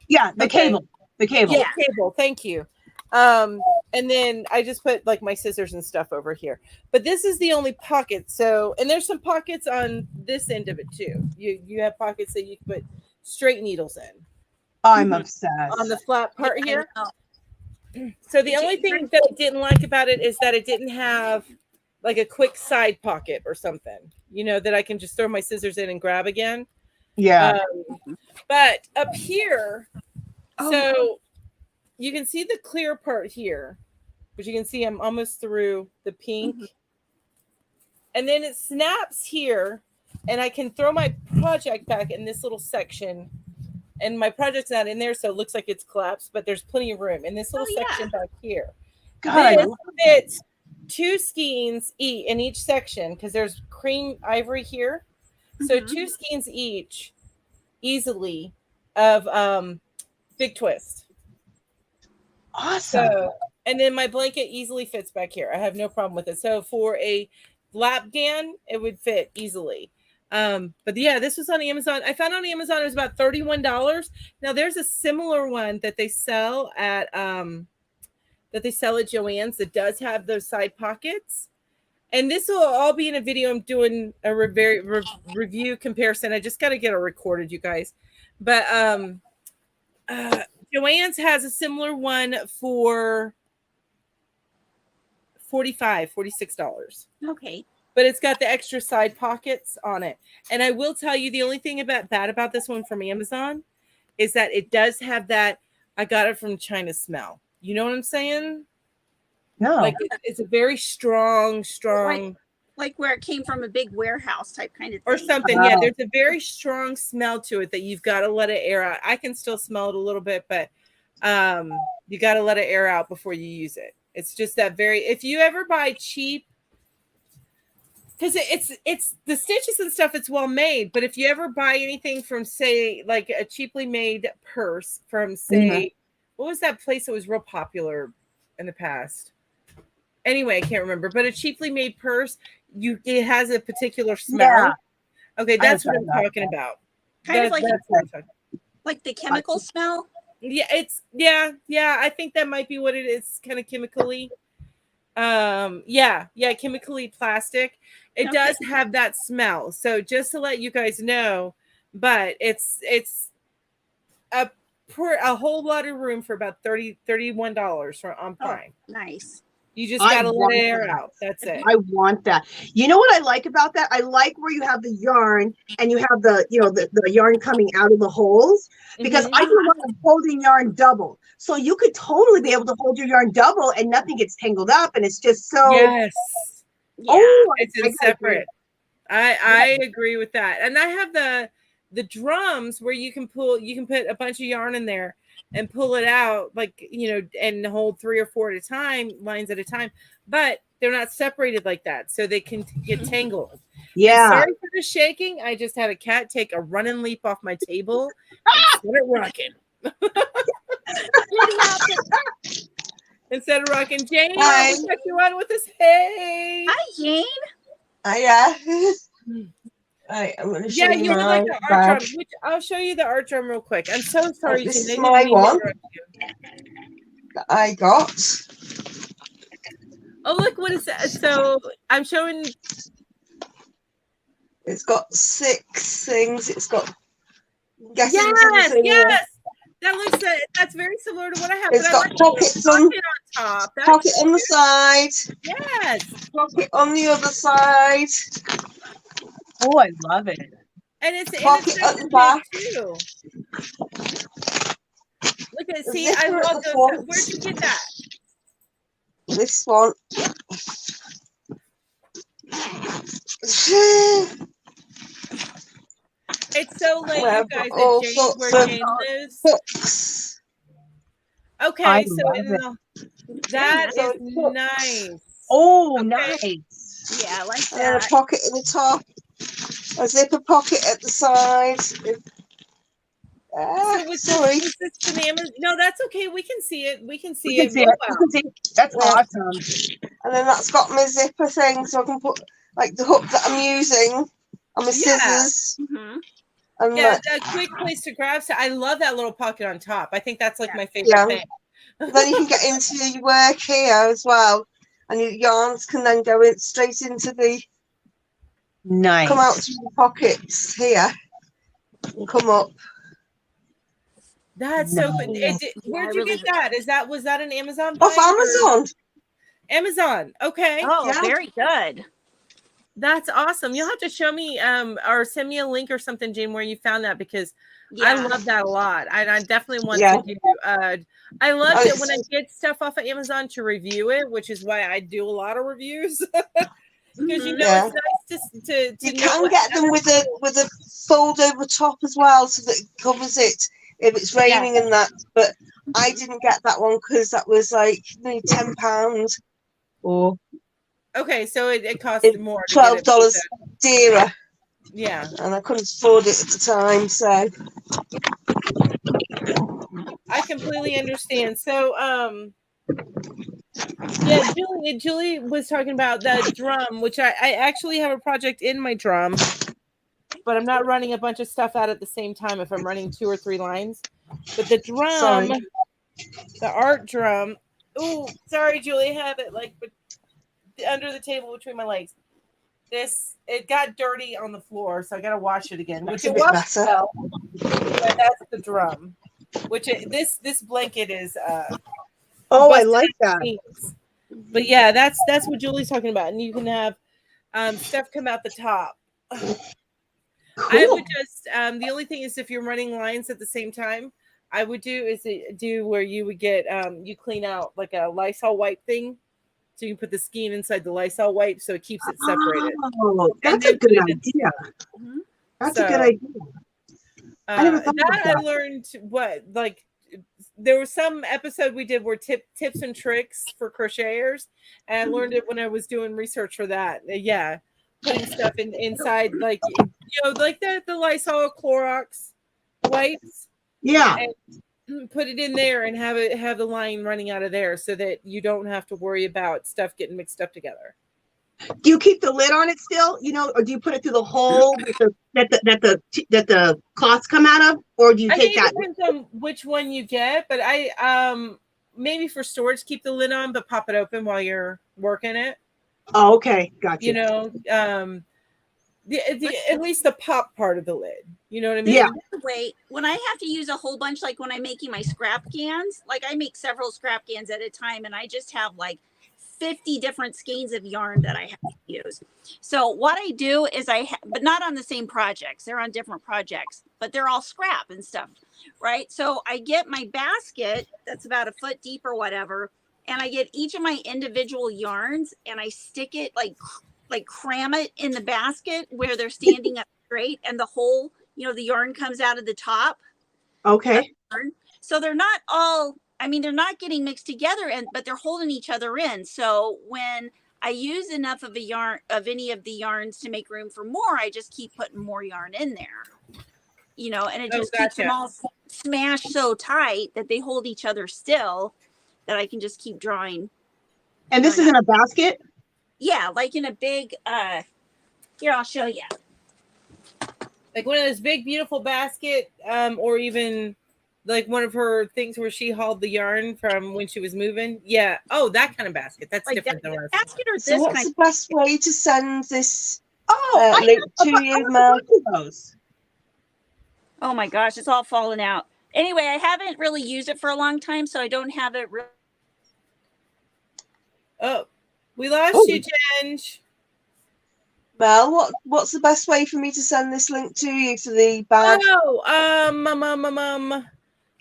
The cable. The cable. Yeah, cable. Thank you. And then I just put like my scissors and stuff over here. But this is the only pocket. So, and there's some pockets on this end of it too. You have pockets that you can put straight needles in. I'm obsessed. On the flat part here. So the only thing that I didn't like about it is that it didn't have like a quick side pocket or something, that I can just throw my scissors in and grab again. Yeah. But up here, so you can see the clear part here, but you can see I'm almost through the pink. And then it snaps here, and I can throw my project back in this little section. And my project's not in there, so it looks like it's collapsed, but there's plenty of room in this little section back here. This fits 2 skeins in each section because there's cream ivory here. So 2 skeins each easily of big twist. Awesome. So, and then my blanket easily fits back here. I have no problem with it. So for a lap gan, it would fit easily. But yeah, this was on Amazon. I found on Amazon it was about $31. Now there's a similar one that they sell at Joann's that does have those side pockets. And this will all be in a video. I'm doing a review comparison. I just got to get it recorded, you guys. But Joann's has a similar one for $46. Okay. But it's got the extra side pockets on it. And I will tell you, the only thing bad about this one from Amazon is that it does have that I got it from China smell. You know what I'm saying? No. Like it's a very strong. Like where it came from a big warehouse type kind of thing. Or something. Yeah, there's a very strong smell to it that you've got to let it air out. I can still smell it a little bit, but you got to let it air out before you use it. It's just that if you ever buy cheap, because it's the stitches and stuff, it's well made. But if you ever buy anything from, say, like a cheaply made purse from, say, what was that place that was real popular in the past? Anyway, I can't remember. But a cheaply made purse, it has a particular smell. Yeah. Okay, that's what I'm talking about. Kind of like the chemical smell. Yeah, I think that might be what it is. Kind of chemically. Chemically plastic. It does have that smell. So just to let you guys know, but it's a whole lot of room for about $31 on Prime. Nice. You just I gotta let want air that. out. That's it. I want that. You know what I like about that? I like where you have the yarn and you have the, you know, the yarn coming out of the holes, because I do a lot of holding yarn double. So you could totally be able to hold your yarn double and nothing gets tangled up, and it's just so. Yes. Yeah. Oh, It's I in gotta agree. separate. I agree with that. And I have the drums where you can put a bunch of yarn in there and pull it out, like, you know, and hold 3 or 4 at a time, lines at a time, but they're not separated like that, so they can get tangled. Yeah. And sorry for the shaking. I just had a cat take a running leap off my table and started rocking. Instead of rocking, Jane, Hi. we got you on with us. Hey. Hi, Jane. Yeah. Right, I'm going to show Yeah, you you would my like the art bag. drum. Which I'll show you the art drum real quick. I'm so sorry, This Jane. is I didn't my mean to one. interrupt you. That I got. Oh, look what is that? So I'm showing. It's got 6 things. It's got. Yes, yes. That looks. That's very similar to what I have. It's but got I like pockets the on. pocket on top. That's Pocket on the cute. side. Yes, Pocket on the other side. Oh, I love it. and it's Pocket nice at the and back. big too. Look at see. Zipper I at love the those. front. Where'd you get that? This one. It's so late, Well, you guys. all At Jane, sorts where of Jane lives. hooks. Okay, I so love in it. that So is it's hooks. nice. Oh, Okay. nice. Yeah, I like And then a that. pocket at the top. A zipper pocket at the side. So was Sorry. this banana? No, that's okay. We can see it. We can see We can it. see Oh, it. wow. You can see it. That's Yeah. awesome. And then that's got my zipper thing, so I can put like the hook that I'm using and my Yeah. scissors. Mm-hmm. And Yeah, that, a quick place to grab. So I love that little pocket on top. I think that's like Yeah. my favorite Yeah. thing. then you can get into your work here as well, and your yarns can then go in straight into the Nice. come out through the pockets here and come up. That's so good. Nice. Where'd I you really- get that? Was that an Amazon Off buy? Amazon. Amazon. Okay. Oh, Yeah. very good. That's awesome. You'll have to show me or send me a link or something, Jane, where you found that, because I Yeah. love that a lot. I definitely want Yeah. to do I love Oh, it when I get stuff off of Amazon to review it, which is why I do a lot of reviews. Because you know Yeah. it's nice to You know can what get them with a fold over top as well, so that it covers it if it's raining and that. But I didn't get that one because that was like nearly £10. Oh, Okay, so it costs more to get it. $12 dearer, Yeah. and I couldn't afford it at the time. So I completely understand. So yeah, Julie was talking about the drum, which I actually have a project in my drum, but I'm not running a bunch of stuff out at the same time if I'm running 2 or 3 lines. But the drum, sorry. the art drum. Oh, sorry, Julie, I have it like under the table between my legs. It got dirty on the floor, so I gotta wash it again. That's Which a it bit washed better. well, but that's the drum. Which this blanket is oh, I busted like at the that. seams. But yeah, that's what Julie's talking about, and you can have stuff come out the top. I Cool. would just the only thing is if you're running lines at the same time, I would do where you would get you clean out like a Lysol wipe thing, so you can put the skein inside the Lysol wipe so it keeps it separated. Oh, that's then a good put it idea. Mhm. That's So, a good idea. I never thought that of I that. learned there was some episode we did where tips and tricks for crocheters, and I learned it when I was doing research for that. Yeah, putting stuff inside like like the Lysol Clorox wipes, Yeah. and put it in there and have the line running out of there so that you don't have to worry about stuff getting mixed up together. Do you keep the lid on it still? Or do you put it through the hole that the cloths come out of, or do you I take think that? it depends on which one you get, but I maybe for storage keep the lid on, but pop it open while you're working it. Oh, okay, gotcha. at least the pop part of the lid. You know what I mean? Yeah. Wait, when I have to use a whole bunch, like when I'm making my scrap cans, like I make several scrap cans at a time, and I just have like 50 different skeins of yarn that I have to use. So what I do is but not on the same projects. They're on different projects, but they're all scrap and stuff, right? So I get my basket that's about a foot deep or whatever, and I get each of my individual yarns and I stick it like cram it in the basket where they're standing up straight, and the whole, the yarn comes out of the top. Okay. So they're not all, they're not getting mixed together, but they're holding each other in. So when I use enough of any of the yarns to make room for more, I just keep putting more yarn in there, and it just keeps them all smashed so tight that they hold each other still, that I can just keep drawing. And this is in a basket? Yeah, like in a big, here, I'll show you. Like one of those big, beautiful basket, or even like one of her things where she hauled the yarn from when she was moving. Yeah. Oh, that kind of basket. That's like different than what basket or So this what's kind the best way to send this I link have to you, Mel? those. Oh my gosh, it's all falling out. Anyway, I haven't really used it for a long time, so I don't have it. Oh, we lost you, Ginge. Mel, what's the best way for me to send this link to you to the bag? Oh,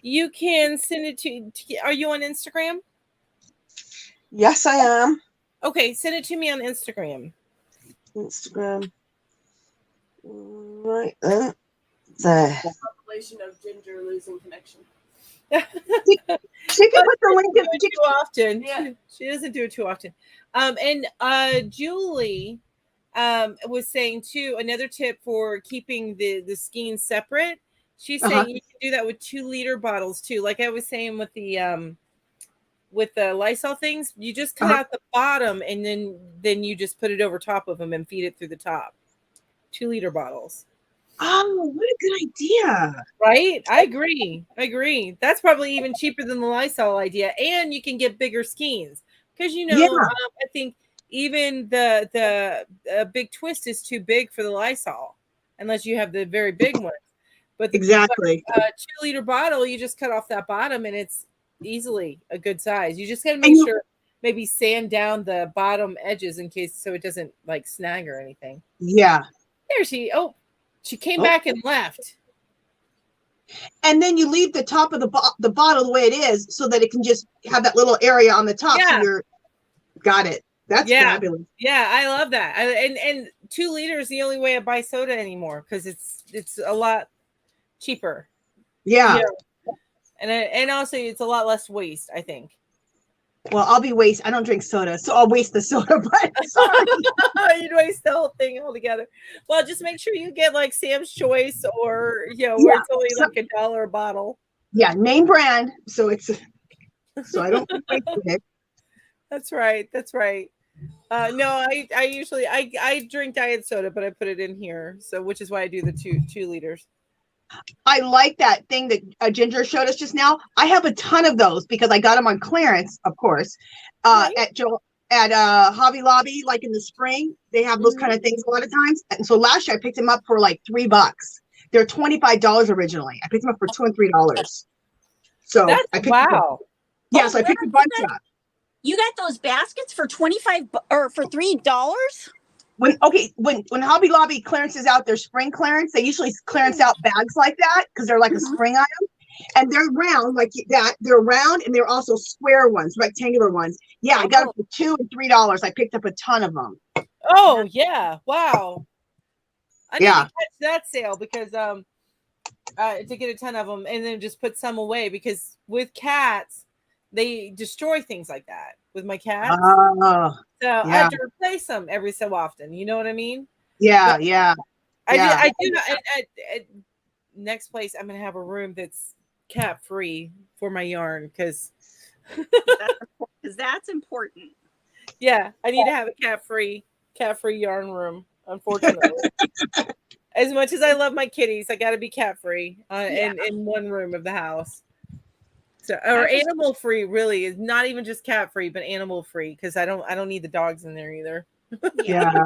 you can send it to. Are you on Instagram? Yes, I am. Okay, send it to me on Instagram. Instagram. Right then. There. Compilation of Ginger losing connection. She can put the link in too often. Yeah. She doesn't do it too often. And Julie was saying too, another tip for keeping the skeins separate. She's saying you can do that with 2-liter bottles too. Like I was saying with the Lysol things, you just cut out the bottom and then you just put it over top of them and feed it through the top. 2-liter bottles. Oh, what a good idea. Right? I agree. That's probably even cheaper than the Lysol idea. And you can get bigger skeins. Because, I think even the big twist is too big for the Lysol. Unless you have the very big one. But Exactly. 2-liter bottle, you just cut off that bottom and it's easily a good size. You just got to make sure maybe sand down the bottom edges in case so it doesn't like snag or anything. Yeah. There she came back and left. And then you leave the top of the bottle the way it is so that it can just have that little area on the top. Yeah. So you're got it. That's fabulous. Yeah, I love that. And 2 liters is the only way I buy soda anymore because it's a lot cheaper. Yeah. And also it's a lot less waste, I think. Well, I'll be waste. I don't drink soda, so I'll waste the soda. But sorry, you'd waste the whole thing altogether. Well, just make sure you get like Sam's Choice or where it's only like $1 a bottle. Yeah, name brand. So I don't waste it. That's right. No, I usually I drink diet soda, but I put it in here, so which is why I do the 2 liters. I like that thing that Ginger showed us just now. I have a ton of those because I got them on clearance, of course, at Hobby Lobby. Like in the spring, they have those kind of things a lot of times. And so last year I picked them up for like $3. They're $25 originally. I picked them up for $2 and $3. So I picked yeah, so I picked a bunch up. You got those baskets for $25 or for $3? When Hobby Lobby clearances out their spring clearance, they usually clearance out bags like that because they're like a spring item, and they're round like that. They're round and they're also square ones, rectangular ones. Yeah, I got them for $2 and $3. I picked up a ton of them. Oh yeah! Wow. I need to catch that sale because to get a ton of them and then just put some away because with cats they destroy things like that. With my cats. So I have to replace them every so often. You know what I mean? Yeah, but yeah. I do. At next place, I'm gonna have a room that's cat free for my yarn because that's important. Yeah, I need to have a cat free yarn room. Unfortunately, as much as I love my kitties, I got to be cat free in one room of the house. So, or animal free really is not even just cat free, but animal free because I don't need the dogs in there either. Yeah.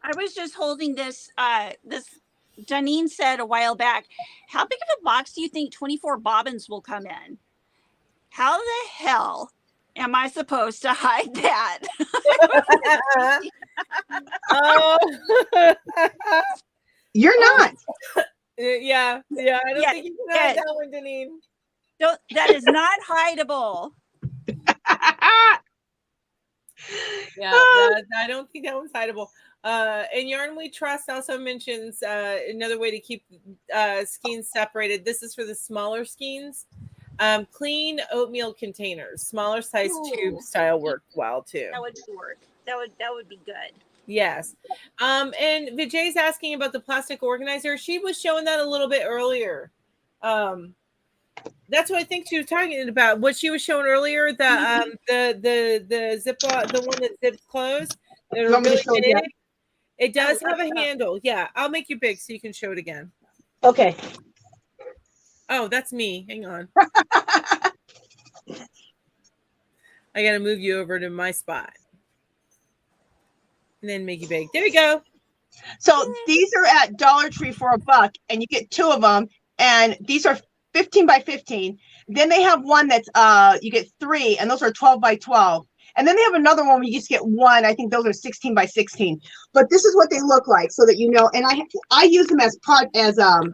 I was just holding this. This Janine said a while back, how big of a box do you think 24 bobbins will come in? How the hell am I supposed to hide that? Oh. You're not. Yeah. I don't think you can hide that one, Deneen. That is not hideable. Yeah, I don't think that one's hideable. And Yarn We Trust also mentions another way to keep skeins separated. This is for the smaller skeins. Clean oatmeal containers, smaller size tube style work well too. That would work. That would be good. Yes. And Vijay's asking about the plastic organizer. She was showing that a little bit earlier. That's what I think she was talking about. What she was showing earlier, the zip, the one that zips closed. Really big. It does have a handle. Yeah, I'll make you big so you can show it again. Okay. Oh, that's me. Hang on. I got to move you over to my spot. And then make you big. There you go. So these are at Dollar Tree for $1, and you get 2 of them. And these are 15 by 15. Then they have one that's you get 3, and those are 12 by 12. And then they have another one where you just get 1. I think those are 16 by 16. But this is what they look like, so that you know. And I use them as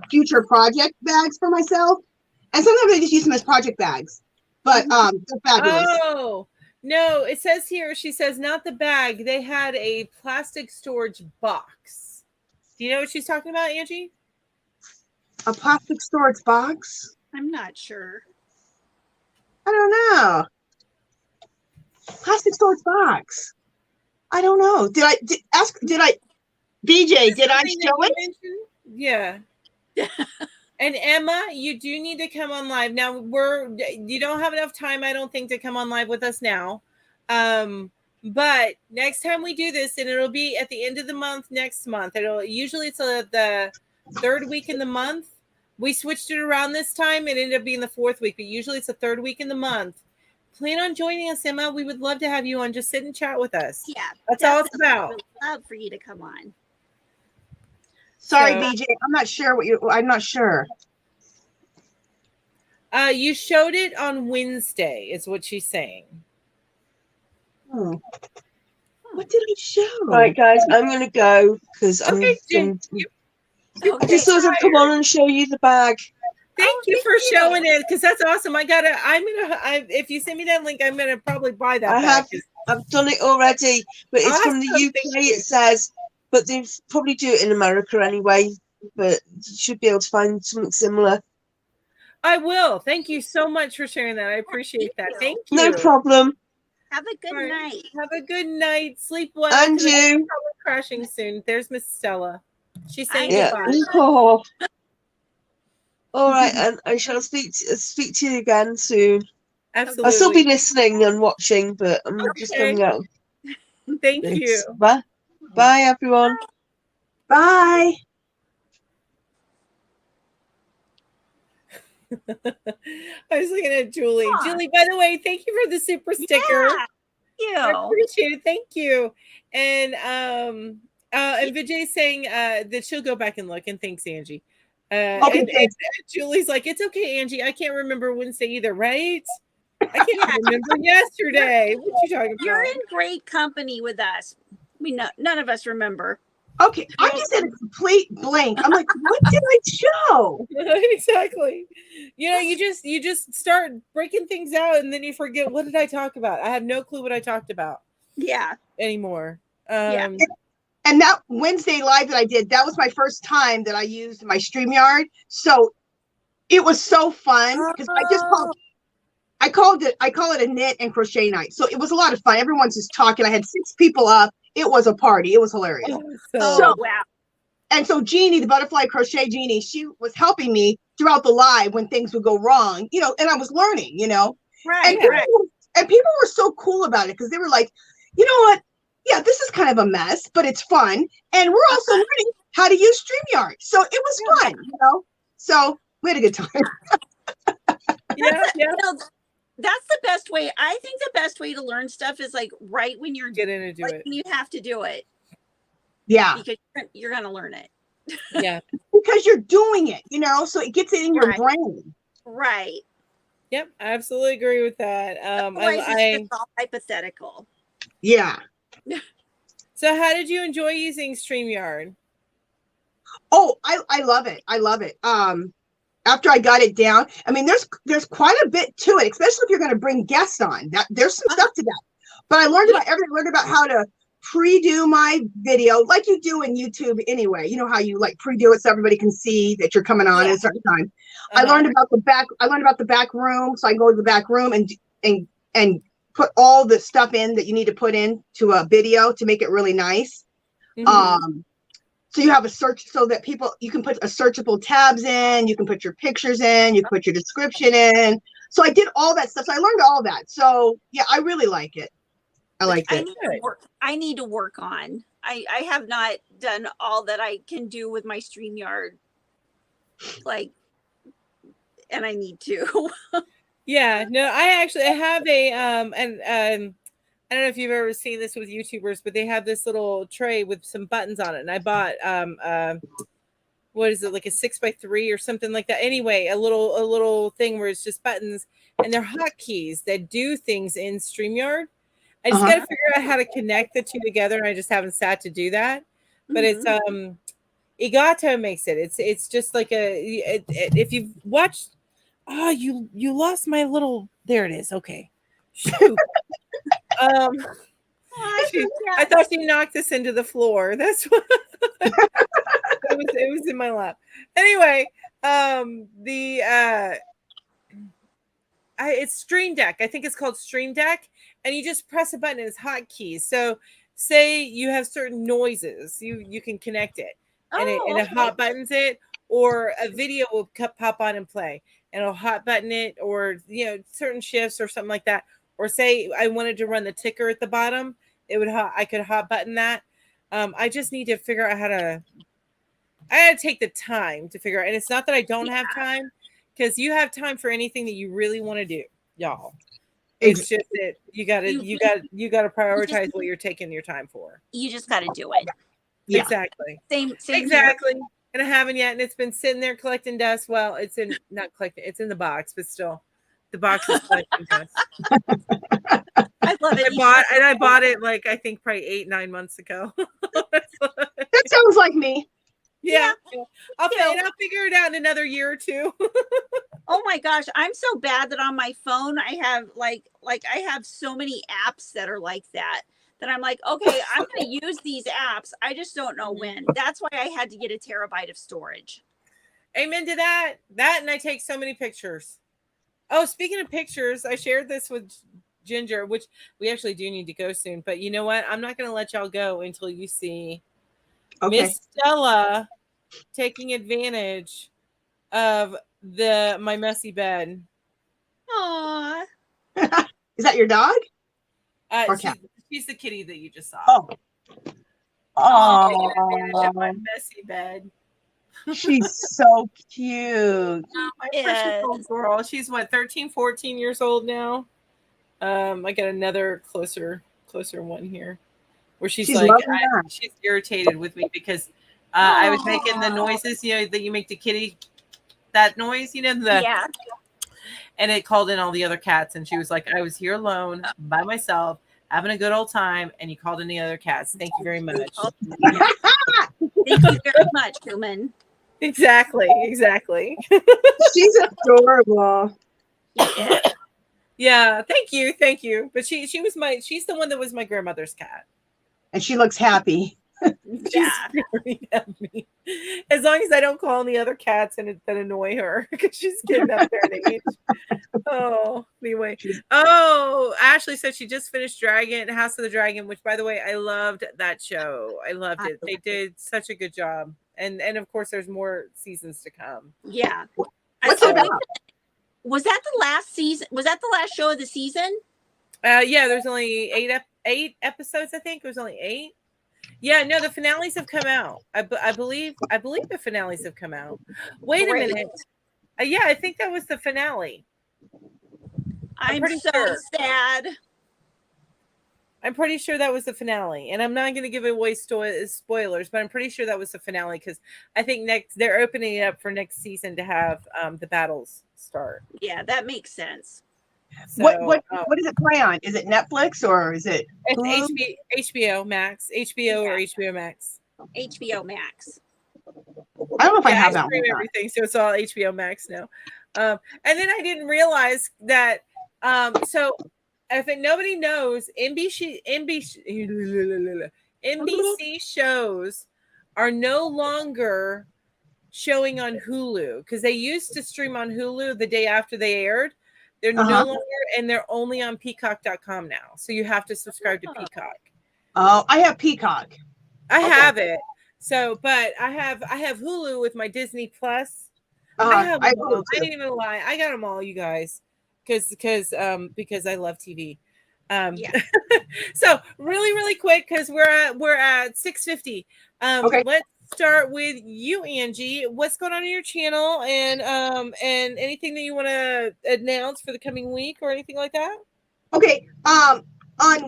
future project bags for myself. And sometimes I just use them as project bags. But they're fabulous. Oh. No, it says here, she says, not the bag. They had a plastic storage box. Do you know what she's talking about, Angie? A plastic storage box? I'm not sure. I don't know. Plastic storage box. I don't know. BJ, did I show it? Yeah. And Emma, you do need to come on live. Now you don't have enough time, I don't think, to come on live with us now. But next time we do this, and it'll be at the end of the month next month. Usually it's the 3rd week in the month. We switched it around this time. It ended up being the 4th week, but usually it's the 3rd week in the month. Plan on joining us, Emma. We would love to have you on. Just sit and chat with us. Yeah, that's all it's about. I would love for you to come on. Sorry, BJ. I'm not sure. You showed it on Wednesday, is what she's saying. What did I show? Right, guys, I'm going to go because I just thought I'd come on and show you the bag. Thank you for showing it, because that's awesome. If you send me that link, I'm gonna probably buy that. I've done it already, but it's from the UK. It says, but they probably do it in America anyway. But you should be able to find something similar. I will. Thank you so much for sharing that. I appreciate that. Thank you. No problem. Have a good night. Have a good night. Sleep well. And you. Probably crashing soon. There's Miss Stella. She's saying goodbye. Oh. All right, and I shall speak to you again soon. Absolutely. I'll still be listening and watching, but I'm just coming out. Thank you. Bye. Bye, everyone. Bye. I was looking at Julie. Aww. Julie, by the way, thank you for the super sticker. Yeah, you. I appreciate it. Thank you. And Vijay's saying that she'll go back and look. And thanks, Angie. And Julie's like, it's okay, Angie. I can't remember Wednesday either, right? I can't remember yesterday. What are you talking about? You're in great company with us. We know none of us remember. Okay, I just had a complete blank. I'm like, what did I show? Exactly. You just start breaking things out, and then you forget, what did I talk about? I have no clue what I talked about. Yeah. Anymore. And that Wednesday live that I did, that was my first time that I used my StreamYard. So it was so fun because I call it a knit and crochet night. So it was a lot of fun. Everyone's just talking. I had 6 people up. It was a party. It was hilarious. Wow. And so Jeannie, the butterfly crochet Jeannie, she was helping me throughout the live when things would go wrong, and I was learning, Right. And people were so cool about it because they were like, you know what? Yeah, this is kind of a mess, but it's fun. And we're also learning how to use StreamYard. So it was fun, So we had a good time. Yeah. That's the best way. I think the best way to learn stuff is like right when you're getting into it. When you have to do it. Yeah. because you're going to learn it. Yeah. Because you're doing it, you know, so it gets it in your Right. brain. Right. Yep. I absolutely agree with that. Otherwise, it's just all hypothetical. Yeah. So how did you enjoy using StreamYard? Oh, I love it. I love it. After I got it down, I mean, there's quite a bit to it, especially if you're going to bring guests on. That there's some stuff to that. But I learned about everything. I learned about how to pre-do my video, like you do in YouTube anyway. You know how you like pre-do it so everybody can see that you're coming on at a certain time. I learned about the back. I learned about the back room, so I can go to the back room and put all the stuff in that you need to put into a video to make it really nice. So you have a search so that you can put a searchable tabs in, you can put your pictures in, you can put your description in. So I did all that stuff. So I learned all that. So yeah, I really like it. I like it. I need to work on. I have not done all that I can do with my StreamYard. And I need to. Yeah, no, I have a I don't know if you've ever seen this with YouTubers, but they have this little tray with some buttons on it. And I bought what is it, like a 6x3 or something like that. Anyway, a little thing where it's just buttons and they're hotkeys that do things in StreamYard. I just got to figure out how to connect the two together, and I just haven't sat to do that. But it's Igato makes it. It's just like if you've watched. Oh, you lost my little. There it is. Okay. Shoot. I thought you knocked this into the floor. That's what it was in my lap. Anyway, it's Stream Deck. I think it's called Stream Deck, and you just press a button and it's hotkeys. So say you have certain noises, you can connect it, and it hot buttons it, or a video will pop on and play, and it'll hot button it, or certain shifts or something like that. Or say I wanted to run the ticker at the bottom, I could hot button that. I just need to figure out I had to take the time to figure out, and it's not that I don't have time, because you have time for anything that you really want to do, y'all. It's just that you got to prioritize what you're taking your time for. You just got to do it. Yeah. Exactly. Same exactly. Here. And I haven't yet, and it's been sitting there collecting dust. Well, it's not collecting. It's in the box, but still, the box is collecting dust. I love it. I bought it like I think probably 8-9 months ago. That sounds like me. Yeah. I'll figure it out in another year or two. Oh my gosh, I'm so bad that on my phone I have like I have so many apps that are like that I'm like, okay, I'm going to use these apps. I just don't know when. That's why I had to get a terabyte of storage. Amen to that. And I take so many pictures. Oh, speaking of pictures, I shared this with Ginger, which we actually do need to go soon. But you know what? I'm not going to let y'all go until you see Miss Stella taking advantage of my messy bed. Aww. Is that your dog? She's the kitty that you just saw. Oh, advantage of my messy bed. She's so cute. My precious old girl. She's 13, 14 years old now. I got another closer one here where she's irritated with me because I was making the noises, that you make the kitty, that noise, and it called in all the other cats, and she was like, I was here alone by myself having a good old time, and you called in the other cats. Thank you very much. Thank you very much, human. Exactly. She's adorable. Yeah, thank you. But she's the one that was my grandmother's cat. And she looks happy. She's very happy. As long as I don't call in the other cats and that annoy her, because she's getting up there in age. Oh, anyway. Oh, Ashley said she just finished House of the Dragon, which, by the way, I loved that show. I loved it. They did such a good job. And of course, there's more seasons to come. Yeah. What's it about? Was that the last season? Was that the last show of the season? Yeah, there's only eight episodes, I think. It was only 8. Yeah, no, the finales have come out. I believe the finales have come out. Wait a minute. Yeah, I think that was the finale. I'm so sad. I'm pretty sure that was the finale, and I'm not going to give away spoilers, but I'm pretty sure that was the finale because I think they're opening it up for next season to have the battles start. Yeah, that makes sense. So, What does it play on? Is it Netflix or is it Hulu? it's HBO Max, HBO or HBO Max. HBO Max. I don't know if I have that stream one. everything, so it's all HBO Max now. And then I didn't realize that. So if nobody knows, NBC shows are no longer showing on Hulu because they used to stream on Hulu the day after they aired. They're no longer, and they're only on peacock.com now. So you have to subscribe to Peacock. Oh, I have Peacock. I have it. So, but I have Hulu with my Disney Plus. I have them all. I ain't even gonna lie. I got them all, you guys, because I love TV. So really quick because we're at 6:50. Let's start with you, Angie. What's going on in your channel and anything that you want to announce for the coming week or anything like that? Okay. On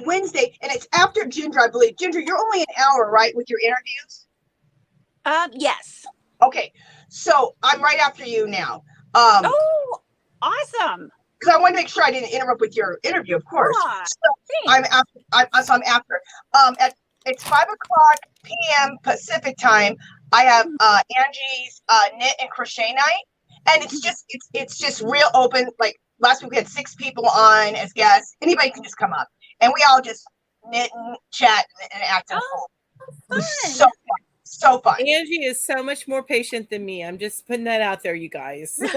Wednesday, and it's after Ginger, I believe. Ginger, you're only an hour, right, with your interviews? Yes. Okay. So I'm right after you now. Oh, awesome. Because I want to make sure I didn't interrupt with your interview, of course. So I'm after. It's 5:00 p.m. Pacific time. I have Angie's knit and crochet night, and it's just real open. Like last week, we had 6 people on as guests. Anybody can just come up, and we all just knit and chat and act in full. It was so fun. So fun. Angie is so much more patient than me. I'm just putting that out there, you guys. And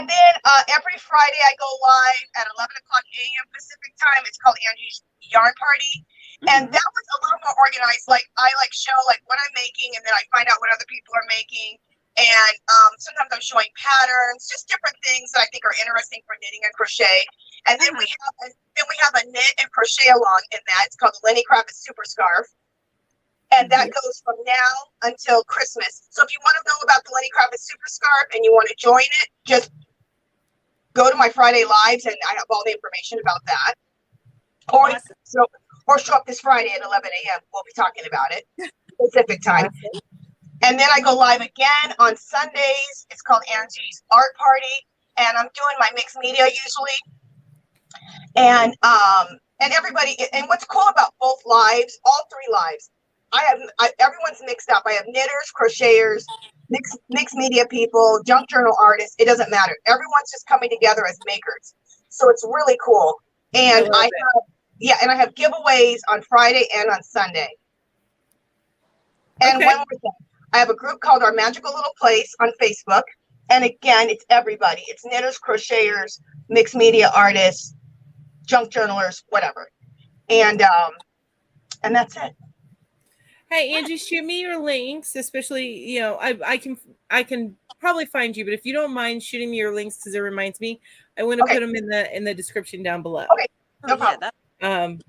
then every Friday I go live at 11 o'clock a.m. Pacific time. It's called Angie's Yarn Party. And that was a little more organized. Like I show like what I'm making, and then I find out what other people are making. And sometimes I'm showing patterns, just different things that I think are interesting for knitting and crochet. And then we have a knit and crochet along in that. It's called the Lenny Kravitz Super Scarf. And that goes from now until Christmas. So if you want to know about the Lenny Kravitz Super Scarf and you want to join it, just go to my Friday lives and I have all the information about that. Or show up this Friday at 11 a.m. We'll be talking about it, Pacific time. And then I go live again on Sundays. It's called Angie's Art Party. And I'm doing my mixed media usually. And everybody, and what's cool about both lives, all 3 lives, everyone's mixed up. I have knitters, crocheters, mixed media people, junk journal artists. It doesn't matter. Everyone's just coming together as makers. So it's really cool. And I have giveaways on Friday and on Sunday. And one more thing. I have a group called Our Magical Little Place on Facebook. And again, it's everybody. It's knitters, crocheters, mixed media artists, junk journalers, whatever. And that's it. Hey, Angie, shoot me your links, especially, I can probably find you, but if you don't mind shooting me your links because it reminds me, I want to put them in the description down below. Okay, no problem. And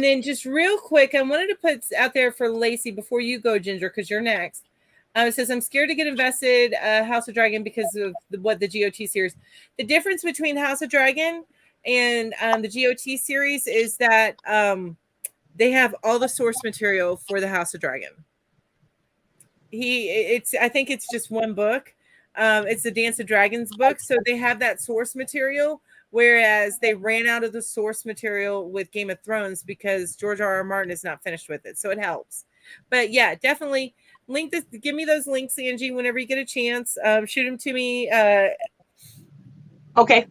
then just real quick, I wanted to put out there for Lacey before you go, Ginger, because you're next. It says, I'm scared to get invested House of Dragon because of the GOT series. The difference between House of Dragon and the GOT series is that they have all the source material for the House of Dragon. I think it's just one book. It's the Dance of Dragons book. So they have that source material, whereas they ran out of the source material with Game of Thrones because George R.R. Martin is not finished with it. So it helps. But yeah, definitely give me those links, Angie, whenever you get a chance. Shoot them to me. Okay.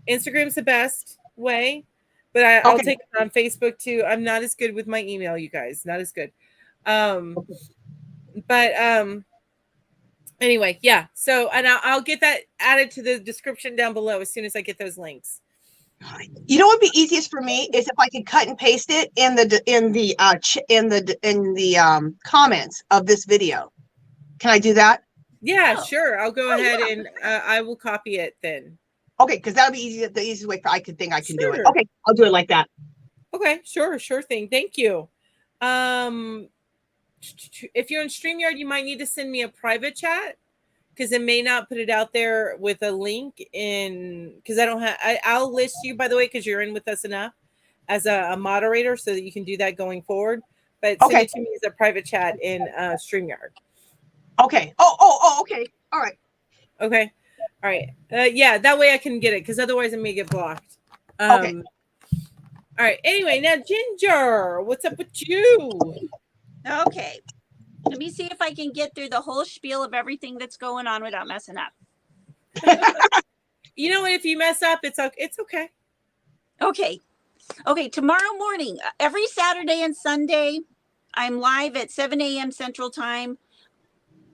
Instagram's the best way. But I'll take it on Facebook too. I'm not as good with my email, you guys. Not as good. Anyway, yeah. So, and I'll get that added to the description down below as soon as I get those links. You know what would be easiest for me is if I could cut and paste it in the comments of this video. Can I do that? Yeah, sure. I'll go ahead and I will copy it then. Okay, because that'll be the easiest way I can do it. Okay, I'll do it like that. Okay, sure thing. Thank you. If you're on StreamYard, you might need to send me a private chat because it may not put it out there with a link in because I don't have. I'll list you, by the way, because you're in with us enough. as a moderator so that you can do that going forward. But send Okay. it to me as a private chat in StreamYard. Okay. Oh, okay. All right. Okay. All right. Yeah, that way I can get it because otherwise I may get blocked. Okay. All right. Anyway, now Ginger, what's up with you? Okay. Let me see if I can get through the whole spiel of everything that's going on without messing up. You know what? If you mess up, it's okay. Okay. Okay. Tomorrow morning, every Saturday and Sunday, I'm live at 7 a.m. Central Time.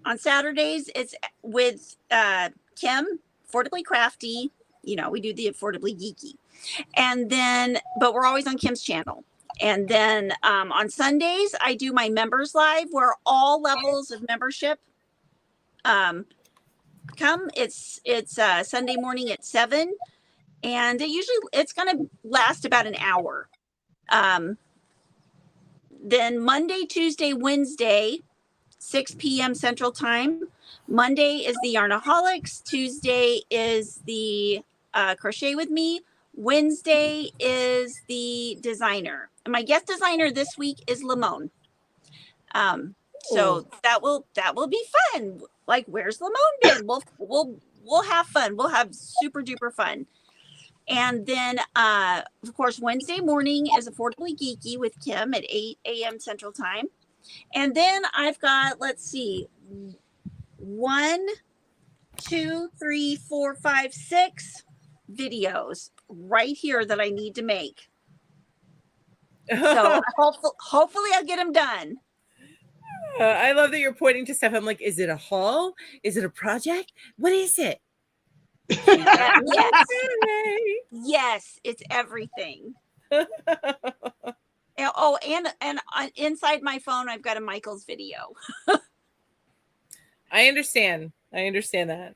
On Saturdays, it's with Kim, Affordably Crafty. You know, we do the Affordably Geeky. And then, but we're always on Kim's channel. And then on Sundays, I do my members live where all levels of membership come. It's Sunday morning at 7. And it's going to last about an hour. Then Monday, Tuesday, Wednesday, 6 p.m. Central Time. Monday is the Yarnaholics. Tuesday is the Crochet with Me. Wednesday is the designer. And my guest designer this week is Lamone. So that will be fun. Like, where's Lamone been? We'll have fun. We'll have super duper fun. And then, of course, Wednesday morning is Affordably Geeky with Kim at 8 a.m. Central Time. And then I've got, let's see, 1, 2, 3, 4, 5, 6 videos right here that I need to make. So hopefully I'll get them done. I love that you're pointing to stuff. I'm like, is it a haul? Is it a project? What is it? Yes. Yes, it's everything. Oh, and inside my phone, I've got a Michael's video. I understand that.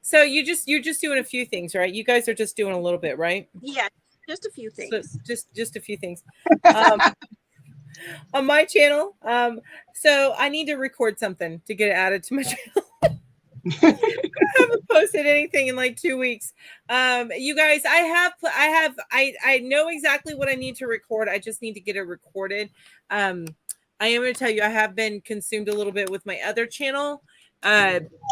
So you're just doing a few things, right? You guys are just doing a little bit, right? Yeah, just a few things. So just a few things. On my channel, so I need to record something to get it added to my channel. I haven't posted anything in like 2 weeks. You guys, I know exactly what I need to record. I just need to get it recorded. I am going to tell you, I have been consumed a little bit with my other channel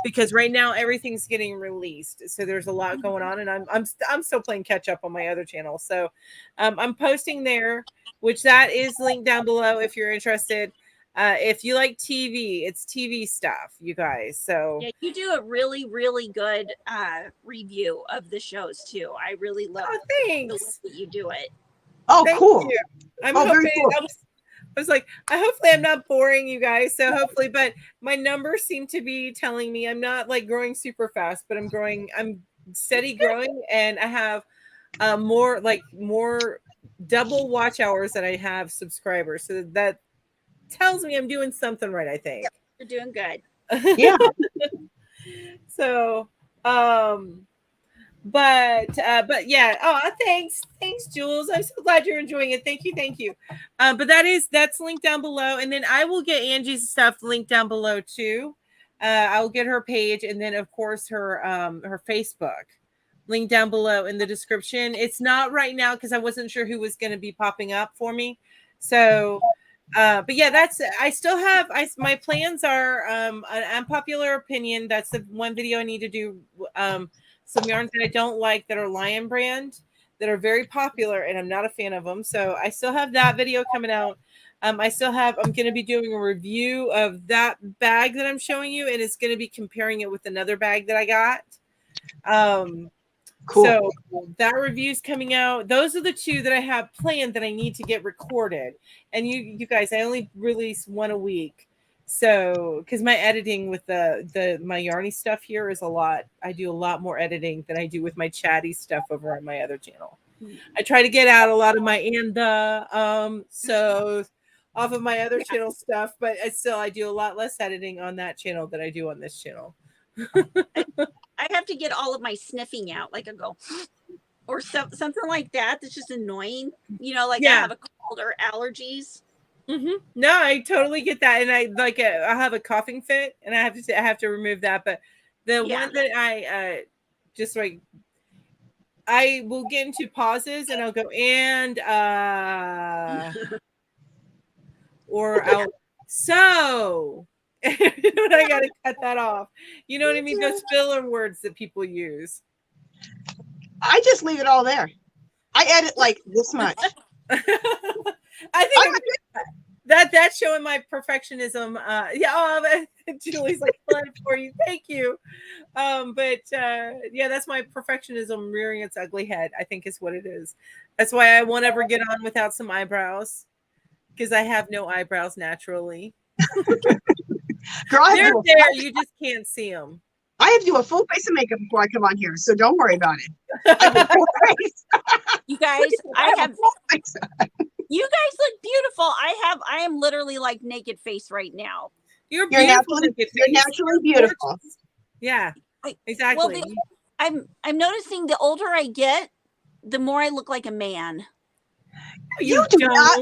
because right now everything's getting released. So there's a lot going on, and I'm still playing catch up on my other channel. So I'm posting there, which that is linked down below if you're interested. If you like TV, it's TV stuff, you guys. So yeah, you do a really, really good review of the shows too. I really love the way that you do it. Oh, thank cool. You. I'm hoping. Very cool. I was like, hopefully I'm not boring you guys. So hopefully, but my numbers seem to be telling me I'm not like growing super fast, but I'm growing. I'm steady growing, and I have more double watch hours than I have subscribers. So that tells me I'm doing something right, I think. Yep, you're doing good. Yeah. So, but yeah. Oh, thanks, Jules. I'm so glad you're enjoying it. Thank you. But that's linked down below, and then I will get Angie's stuff linked down below too. I will get her page, and then of course her Facebook link down below in the description. It's not right now because I wasn't sure who was going to be popping up for me. So. But yeah, I still have my plans are an unpopular opinion. That's the one video I need to do. Some yarns that I don't like that are Lion brand that are very popular, and I'm not a fan of them. So I still have that video coming out. I'm going to be doing a review of that bag that I'm showing you, and it's going to be comparing it with another bag that I got. Cool. So that review's coming out. Those are the two that I have planned that I need to get recorded. And you guys, I only release one a week. So, because my editing with my yarny stuff here is a lot. I do a lot more editing than I do with my chatty stuff over on my other channel. I try to get out a lot of my so off of my other channel stuff, but I do a lot less editing on that channel than I do on this channel. I have to get all of my sniffing out, like I go, or something like that. That's just annoying. You know, like I have a cold or allergies. Mm-hmm. No, I totally get that, and I have a coughing fit, and I have to remove that. But the one that I just like, I will get into pauses and I'll go and or I'll so I gotta cut that off. You know what I mean? Those filler words that people use. I just leave it all there. I edit like this much. I think that's showing my perfectionism. Julie's like fun for you. Thank you. Yeah, that's my perfectionism rearing its ugly head, I think is what it is. That's why I won't ever get on without some eyebrows, because I have no eyebrows naturally. Girl, They're there, you just can't see them. I have to do a full face of makeup before I come on here, so don't worry about it. You guys, you guys look beautiful. I am literally like naked face right now. You're naturally beautiful. Yeah, exactly. Well, I'm noticing the older I get, the more I look like a man. You do not.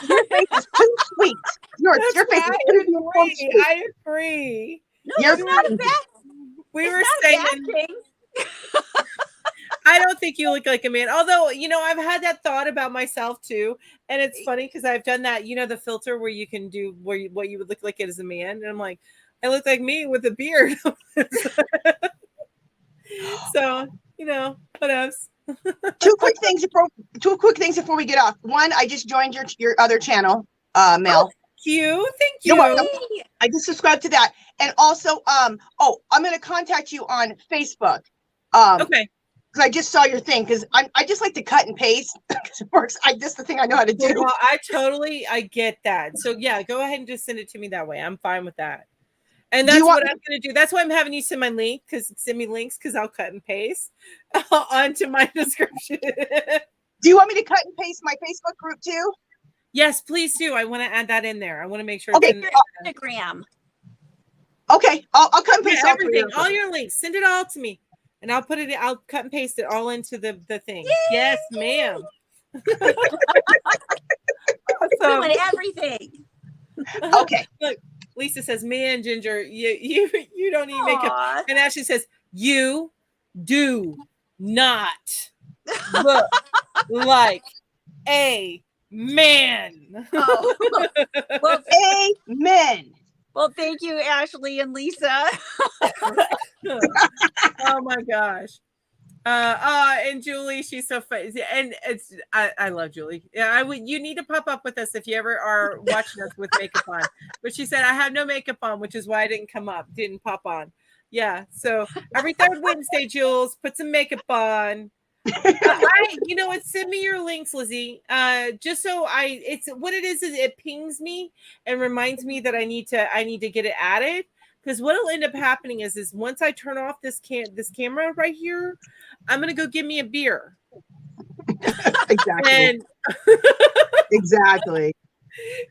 Your face is too sweet. Your face is too sweet. I agree. No, it's not a bad. We were saying. I don't think you look like a man. Although, I've had that thought about myself too. And it's funny because I've done that, the filter where you can do what you would look like as a man. And I'm like, I look like me with a beard. So, what else? Two quick things before we get off. One, I just joined your other channel, Mel. Thank you. You're welcome. I just subscribed to that. And also, I'm going to contact you on Facebook. Okay. Because I just saw your thing. Because I just like to cut and paste because it works. That's the thing I know how to do. Well, I get that. So yeah, go ahead and just send it to me that way. I'm fine with that. And that's what I'm going to do. That's why I'm having you send me links because I'll cut and paste onto my description. Do you want me to cut and paste my Facebook group too? Yes, please do. I want to add that in there. I want to make sure. Okay, your Instagram. Okay, I'll cut and paste everything, all your links. Send it all to me, and I'll cut and paste it all into the thing. Yay! Yes, ma'am. Doing everything. Okay. Look, Lisa says, "Man, Ginger, you don't need makeup," and Ashley says, "You do not look like a man." Oh. Well, amen. Well, thank you, Ashley and Lisa. Oh my gosh. And Julie, she's so funny. And I love Julie. Yeah, you need to pop up with us if you ever are watching us with makeup on. But she said, I have no makeup on, which is why I didn't pop on. Yeah. So every third Wednesday, Jules, put some makeup on. Send me your links, Lizzie. Just so it's what it is it pings me and reminds me that I need to get it added. Because what will end up happening is once I turn off this camera right here, I'm gonna go get me a beer. Exactly. Exactly.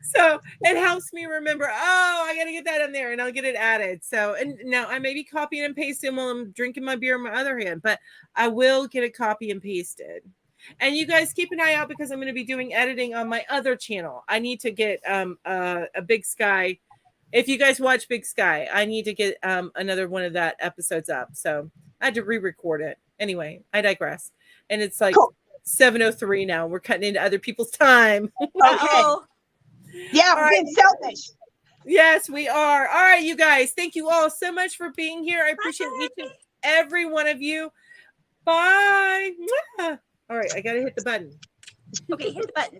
So it helps me remember, I gotta get that in there and I'll get it added. So, and now I may be copying and pasting while I'm drinking my beer in my other hand, but I will get it copy and pasted. And you guys keep an eye out because I'm going to be doing editing on my other channel. I need to get a Big Sky. If you guys watch Big Sky, I need to get another one of that episodes up. So I had to re-record it. Anyway, I digress. And it's like 7:03 now. We're cutting into other people's time. Okay. Yeah, we're being selfish. Yes, we are. All right, you guys. Thank you all so much for being here. I appreciate each and every one of you. Bye. All right, I got to hit the button. Okay, hit the button.